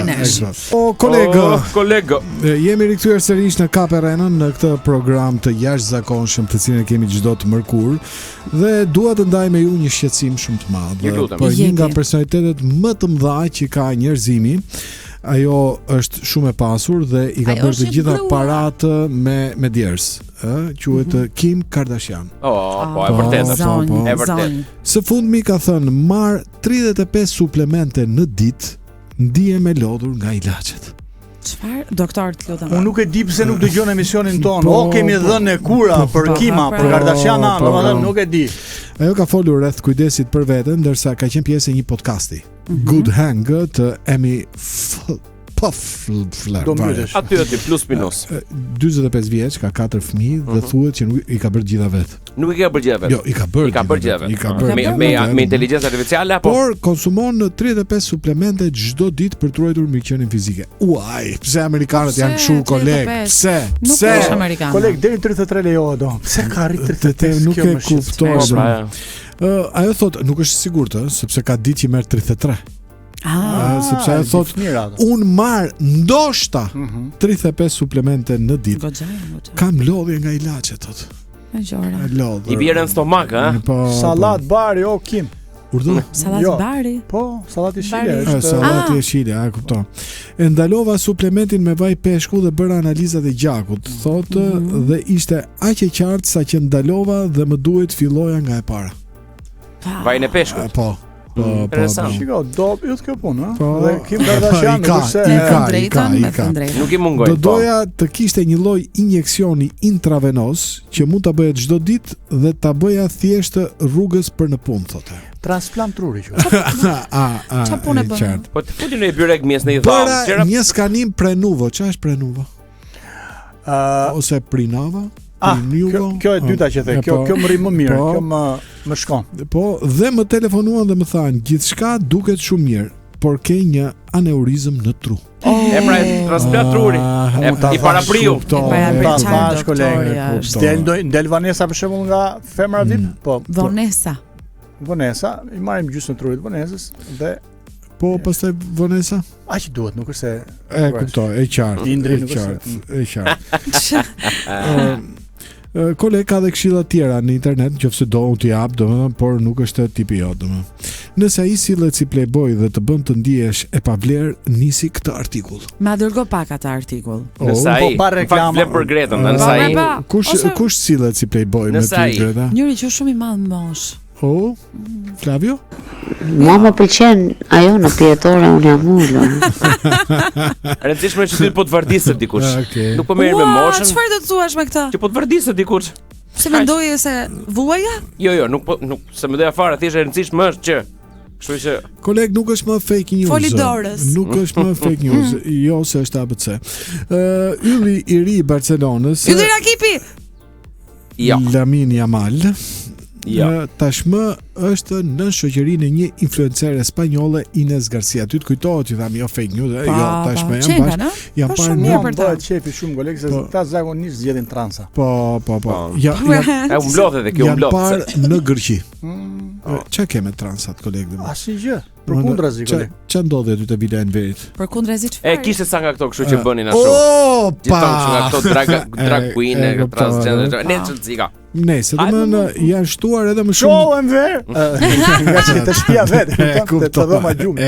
O kolegë, jemi rikthyer sërish në KPRN në këtë program të jashtëzakonshëm të cilin e kemi çdo të mërkur dhe dua të ndaj me ju një shqetësim shumë të madh. Për një nga personalitetet më të mëdha që ka njerëzimi. Ajo është shumë e pasur dhe i ka bërë të gjitha paratë me djers, quhet Kim Kardashian. Po, e vërtetë. Së fundmi ka thënë, marr 35 suplemente në ditë, ndihem e lodhur nga ilaçet. Çfarë, doktor, të lutem. Unë nuk e di pse nuk dëgjon emisionin ton. Kemi dhënë kura për Kima, për Kardashiana, domethënë nuk e di. Ajo ka folur rreth kujdesit për veten, ndërsa ka qenë pjesë e një podcasti. Good Hang të Amy Poehler. Aty plus minus. 45 vjeç, ka 4 fëmijë dhe thuhet që nuk i ka bërë gjitha vet. Nuk i ka bërë gjitha vet. Jo, i ka bërë gjitha vet. Me inteligjencë artificiale apo? Por konsumon 35 suplemente çdo ditë për të ruajtur mirëqenien fizike. Uaj, pse amerikanët janë kështu koleg? Pse? Nuk është amerikan. Koleg deri në 33 lejohet do. Pse ka arrit 33? Nuk e kuptoj. Ajo thotë nuk është sigurt, sepse ka ditë që merr 33. Sepse ajo thotë un marr ndoshta 35 suplemente në ditë. Kam lodhje nga ilaçet thotë. I bjerën stomak, Sallat bari, Kim. Urdhë? Sallat bari. Po, sallat i shile. Sallat i shile, kuptoj. E ndalova suplementin me vaj peshku dhe bëra analizat e gjakut, thotë, dhe ishte aq e qartë sa që ndalova dhe më duhet filloja nga e para. Vajin e peshkut. Po. Shiko, do ju të kjo punë, dhe Kim Kardashian nuk i mungoj. Do doja të kishte një lloj injeksioni intravenos që mund ta bëje çdo ditë dhe ta bëja thjesht rrugës për në punë, thotë. Transplant truri që. Çfarë punë bën? Po të futin në byrek mes në i dham. Një skanim Prenuvo, çfarë është Prenuvo? ose Prinava. Kjo e dyta që the, kjo më rri më mirë, kjo më shkon. Po, dhe më telefonuan dhe më thanë, gjithçka duket shumë mirë, por ke një aneurizëm në tru. E pra e transplant truri. I parapriu. Tash kolegë. Del Vanessa për shembull nga femra VIP, po. Vanessa, i marrim gjysmën trurit Vanessës dhe po pastaj Vanessa? Aq duhet, nuk është se e kuptoj, e qartë. Indri nuk është. E qartë. Koleg ka dhe këshilla tjera në internet, nëse do unë t'i jap, domethënë, por nuk është tipi jot, domethënë. Nëse ai sillet si playboy dhe të bën të ndihesh e pavler, nisi këtë artikull. Ma dërgo pak atë artikull. Nëse ai pa reklamë për Gretën, nëse ai kush sillet si playboy me ty Greta? Njëri që shumë i madh mosh. Flavio? Mua më pëlqen ajo në pjetore, unë jam ulur. Rëndësishme që ti po të vardisë dikush. Nuk po merr me moshën. Çfarë do të thuash me këtë? Që po të vardisë dikush. Se mendoje se vuaja? Jo, nuk se mendoja fare, thjesht e rëndësishme është që kështu që koleg nuk është më fake news. Folidorës. Nuk është më fake news, jo se është ABC. Ylli i ri i Barcelonës. Ylli Rakipi. Jo. Lamine Yamal. Tashmë është në shoqërinë e një influencere spanjolle, Ines Garcia. Ty të kujtohet që thamë jo fake news, jo tashmë jam parë një bëhet çefi shumë kolegë se ta zakonisht zgjedhin transa. Po. Ja, u mblodh edhe kjo u mblodh. Jam parë në Gërqi. Ç'a ke me transat kolegë? Asgjë. Përkundrazi kolegë. Ç'a ndodhi aty te Vila e Enverit? Përkundrazi çfarë? Kishte sa nga këto, kështu që bënin ashtu. Gjithmonë nga këto drag queen, transgender, ne ç'zika. Nëse domethënë janë shtuar edhe më shumë. Show Enver. Nga që të shtëpia vetë, të dhoma gjumë.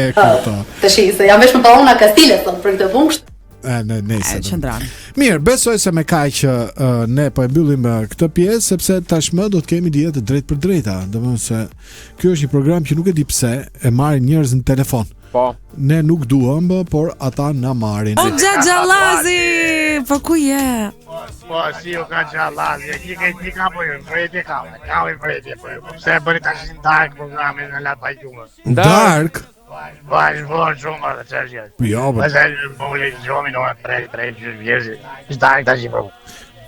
Tash se jam vetëm pa una Castile thon për këtë punë. Mirë, besoj se me kaq që ne po e mbyllim këtë pjesë sepse tashmë do të kemi lidhje të drejtë për drejta. Domethënë se ky është një program që nuk e di pse e marrin njerëz në telefon. Po. Ne nuk duam, por ata na marrin. O Xhaxhallazi, po ku je? Po si o Xhaxhallazi, ti ka po vrejtje ka. Ka vrejtje po. Se bëri tash dark programin në la pajumë. Dark? Vai, shumë atë çështje. Jo, po. Pastaj bëri jomi në 3 vjeç. Dark tash po.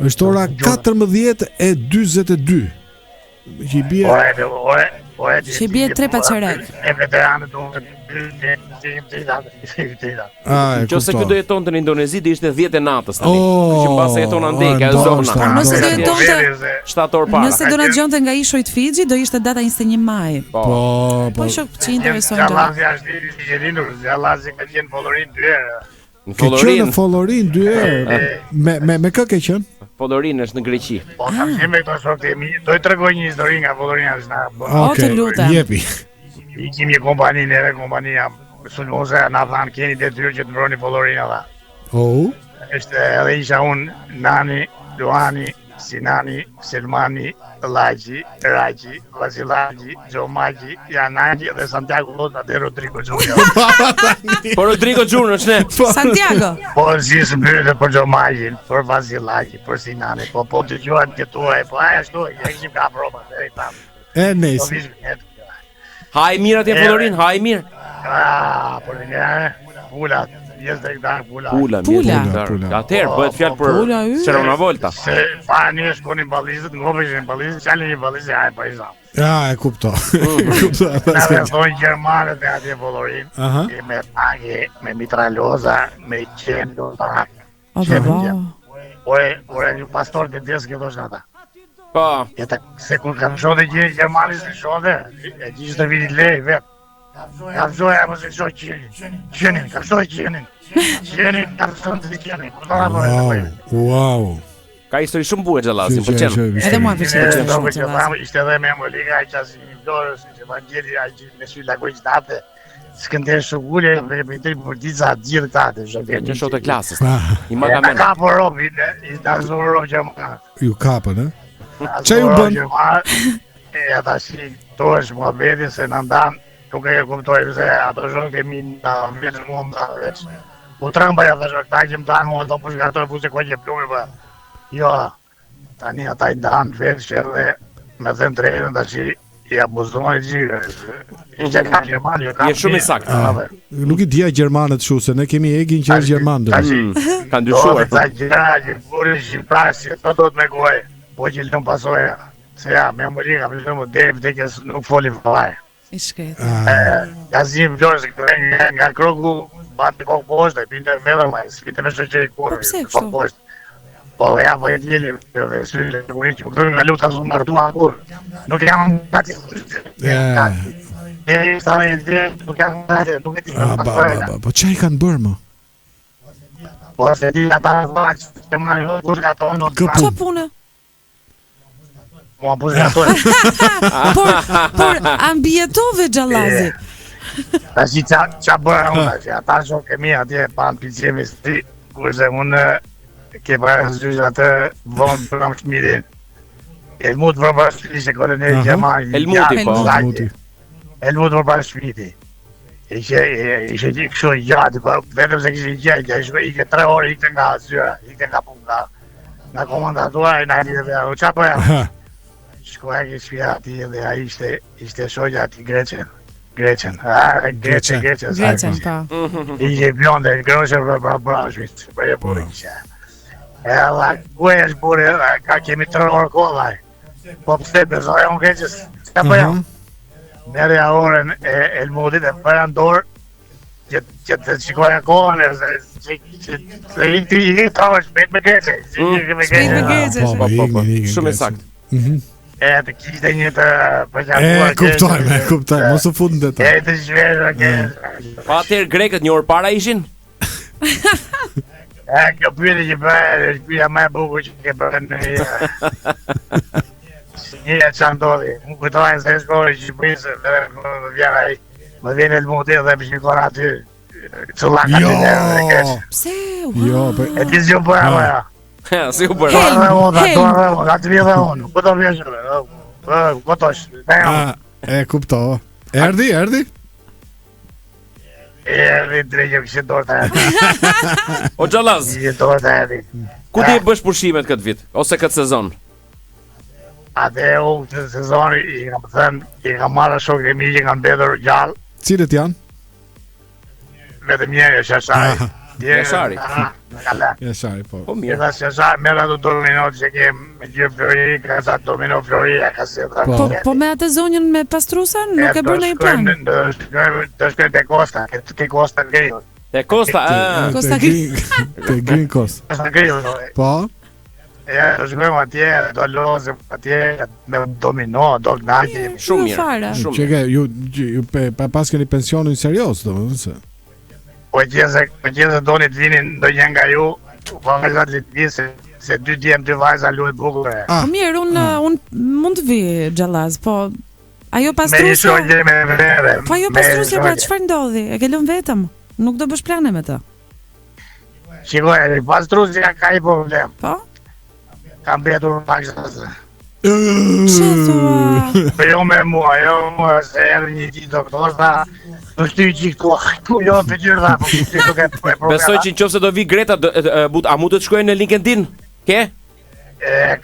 Është ora 14:42. Që i bie. Që bie 3 pa çerek. E veteranë do të Nëse ky do jetonte në Indonezi do ishte 10 e natës tani. Që mbase jeton andeka e zona. Nëse do jetonte 7 orë para. Nëse do na gjonte nga ishujt Fixhi do ishte data 21 maj. Po shok që intereson. Xhallazi ka qenë Follorin 2 herë. Në Follorin 2 herë. Me kë ke qenë? Follorin është në Greqi. Po kam qenë me këto shokë e mi. Do të tregoj një histori nga Follorina është na. Të lutem. Jepi. I kemi kompaninë, edhe kompania Sulmoze na dhanë keni detyrë që të mbroni Follorina dha. Është edhe isha unë, Nani, Luani, Sinani, Selmani, Laji, Raji, Vasilaji, Gjomaji, Janaji dhe Santiago Lota dhe Rodrigo Junior. Po Rodrigo Junior është ne. Santiago. Po si së mbyrë për Gjomajin, për Vasilaji, për Sinani, po të gjuan të tuaj, po aja shtu, ja kishim ka proba, dhe i tamë. E nëjsi. Haj mirë atje Follorin, haj mirë. Po në një, pulat. Pula. Atëherë bëhet fjalë për Cerona Volta. Se para një shkonin ballizët, ngopeshin ballizët, çalin një ballizë ai pa i zam. Ja, e kuptoj. Na thonë gjermanët e atje Follorin, me pagë, me mitraloza, me qendo. Ora një pastor të desë që thoshën ata. Po. Se kur kam shohë gjë gjermanisë se shohë, e gjithë vitit lej vet. Kapsoj apo se shoh qenin, kapsoj qenin. Qenin, kapsoj të qenin. Wow. Ka histori shumë bukur Xhallazi, më pëlqen. Edhe mua pëlqen shumë. Ishte edhe me Molika ai çasi dorës, Evangeli ai me sy lagojtate. Skënder Shugule, repetoj për diza gjithatë, Që shoh të klasës. I magamen. Ka po robi, i dazuro jam. Ju kapën, Çai u bën? E ata si tosh muhabetin se na ndan. Nuk e kuptoj se ato shok e mi në vjetë mund të veç. U trëmbaja dhe shok, ta që më tanë mund të push nga tërë puse koje plume për. Jo, tani ata i ndanë veç që edhe me thënë trejnë të që Ja muzoj gjire. Je shumë i saktë. Nuk I dia gjermanët kështu se ne kemi egin që është gjerman. Ka ndryshuar. Ta gjëra, burri shqiptarë, ato do të me gojë. Po që lëm pasoja. Se ja, me Amerika, për shumë, vdekjes nuk foli fare. I shkret. Gazim Flores, nga kroku, bati kokë poshtë, pinte vedër ma, s'pite me shoqeri kurë. Po pse kështu? Po ja, po e t'jeli, s'pite me kurë, që këtër nga luta s'u martua kur. Nuk jam pati. Nuk jam pati, nuk e t'i. Po që I kanë bërë, më? Po se ti ata vaqë, që marrë kur ka tonë. Qa punë? Mua buzë nga tonë. Por ambijetove Xhallazi. Ta si qa bërë unë, që ata shok e mi atje panë pizjemi së ti, kurse unë ke përë zyshë atë vonë për më shmirin. Elmut për për shmiti se kërë në Gjermani. Elmut për për shmiti. Ishe kështu gjatë, vetëm se kështë gjatë, ike 3 orë, ike nga zyra, ike nga punë, nga komandatura, i nga një dhe u qa përja. Shkoja ke shpia ati dhe a ishte shoqja ati Greqen. Greqen, pa. Ike bjonde, groshe për brashmit, për e buri ishe. Ela, ku e është buri, ka kemi 3 orë kodaj. Po pëse bezoja unë Greqës, s'ka përja. Merja orën e Elmudit e përja ndorë, që të shikoja kohën e se i travë shpet me Greqe. Shumë e saktë. Të kishte një të përqakuar. Kuptoj, mos u fut në detaj. Të shverë. Pa atëherë grekët një orë para ishin? Kjo pyetje që bërë, është pyetja më e bukur që ke bërë në një që ndodhi. Më kujtojnë se shkori Shqipërisë dhe më vjen Elmuti dhe më shikon aty çullaka të keq. Pse? E ti s'u bëra ajo. Si u bëra? Atë vjen unë. Po do vjen. Po tosh. E kuptova. Erdi? Erdi drejtë që dorë ta. O Xhallaz. Dorë ta erdi. Ku ti bësh pushimet këtë vit ose këtë sezon? Atë këtë sezon I kam thënë, I kam marrë shokët e mi që kanë mbetur gjallë. Cilët janë? Vetëm njëri është Jashari. Jashari, po. Po mirë. Edhe Jashari merr ato dominot që ke me gjë Flori, ka sa domino Flori, ka se. Po me atë zonjën me pastrusa nuk e bën ai plan. Të shkoj te Costa, ke Costa Grill. Te Costa, Costa Grill. Te Green Coast. Costa Grill. Po. Ja, të shkojmë atje, do lozëm atje me domino, do gnaqi. Shumë mirë. Shumë. Çka ju pas keni pensionin serioz, domethënë se. Po gjithë doni të vinin ndonjë nga ju, vajzat le të vinë se 2 djem 2 vajza luajnë bukur. Po mirë, un mund të vi Xhallaz, po ajo pastruesja. Me shoqje me vere. Po ajo pastruesja pra çfarë ndodhi? E ke lënë vetëm? Nuk do bësh plane me të. Shikoj, pastruesja ka një problem. Po? Kam mbetur pak zë. Çe thua? Po jo me mua, se erdhi një ditë doktor tha, do shtyj këtu, jo të gjërda, po besoj që nëse do vi Greta, a mund të shkojë në LinkedIn? Ke?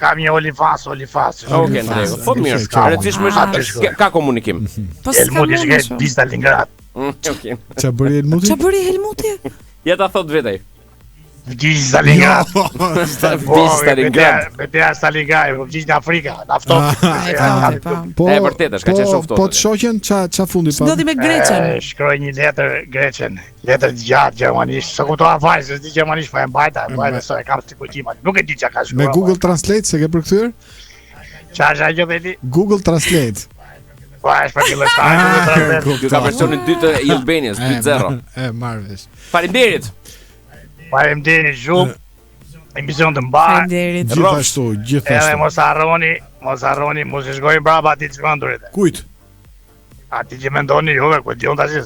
Kam një OnlyFans. Okej, po mirë. Rëndësishme është ka komunikim. Po s'ka Elmuti shkë di Stalingrad. Okej. Ç'a bëri Helmuti? Ja ta thot vetaj. Di Stalingrad. Stalingrad. Betea Stalingrad, po vjen në Afrikë, naftop. Po. E vërtetë është, ka qenë shumë ftohtë. Po të shoqen ç'a fundi pa. Ndodhi me Greqen. Shkroi një letër Greqen, letër të gjatë gjermanisht. Sa kuptova fare se di gjermanisht, po e mbajta, sa e kam si kujtim. Nuk e di çka ka shkruar. Me Google Translate se ke përkthyer? Çfarë ajo veti? Google Translate. Po është për Kjo ka versionin 2 të Albanias, 2.0. Marr vesh. Faleminderit. Faleminderit shumë. Emision të mbar. Gjithashtu. Edhe mos harroni, mos e shkojnë brapa aty të zgjendurit. Kujt? Aty që mendoni juve, ku diun tash.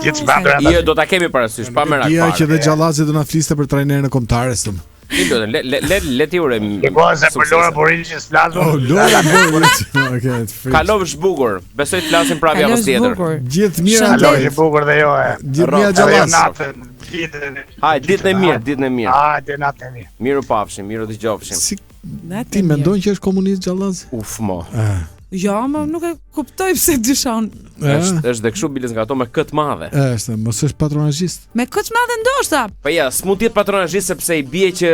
Gjithë zgjendurit. Jo, do ta kemi parasysh, pa merak. Ja që dhe Xhallazi do na fliste për trajnerin e kombëtares tëm. Le ti urem. Se për Lora Borici s'flasun. Lora Borici. Okej, kalofsh bukur. Besoj të flasin prapë javës tjetër. Gjithë mirë. Kalofsh bukur dhe jo. Gjithë mirë Xhallazi. Hajde, ditën e mirë. Hajde, natën e mirë. Miru pafshim, miru dëgjofshim. Ti mendon që është komunist Xhallazi? Uf mo. Jo, më nuk e kuptoj pse dyshon. Është dhe kështu biles nga ato me këtë madhe. Është, mos është patronazhist. Me këtë madhe ndoshta. Po ja, s'mund të jetë patronazhist sepse i bie që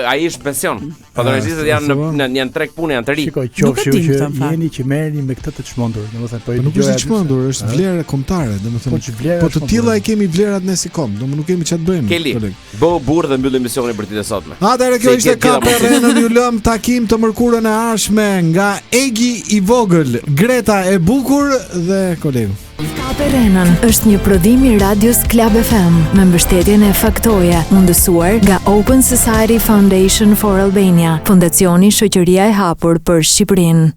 ai është pension. Patronazhistët janë treg punë, janë të ri. Shikoj, qofshin që jeni që merreni me këtë të çmendur, domethënë po i nuk është çmendur, është vlerë kombëtare, domethënë. Po të tilla e kemi vlerat ne si kom, domethënë nuk kemi çfarë të bëjmë. Keli, bëu burr dhe mbyll emisionin për ditën e sotme. Atëherë kjo ishte Kaperrenën, ju lëm takim të mërkurën e ardhshme nga Egi i vogël, Greta e bukur dhe kolegu. Kaperrenën është një prodhim i Radios Club FM me mbështetjen e Faktoje, mundësuar nga Open Society Foundation for Albania, Fondacioni Shoqëria e Hapur për Shqipërinë.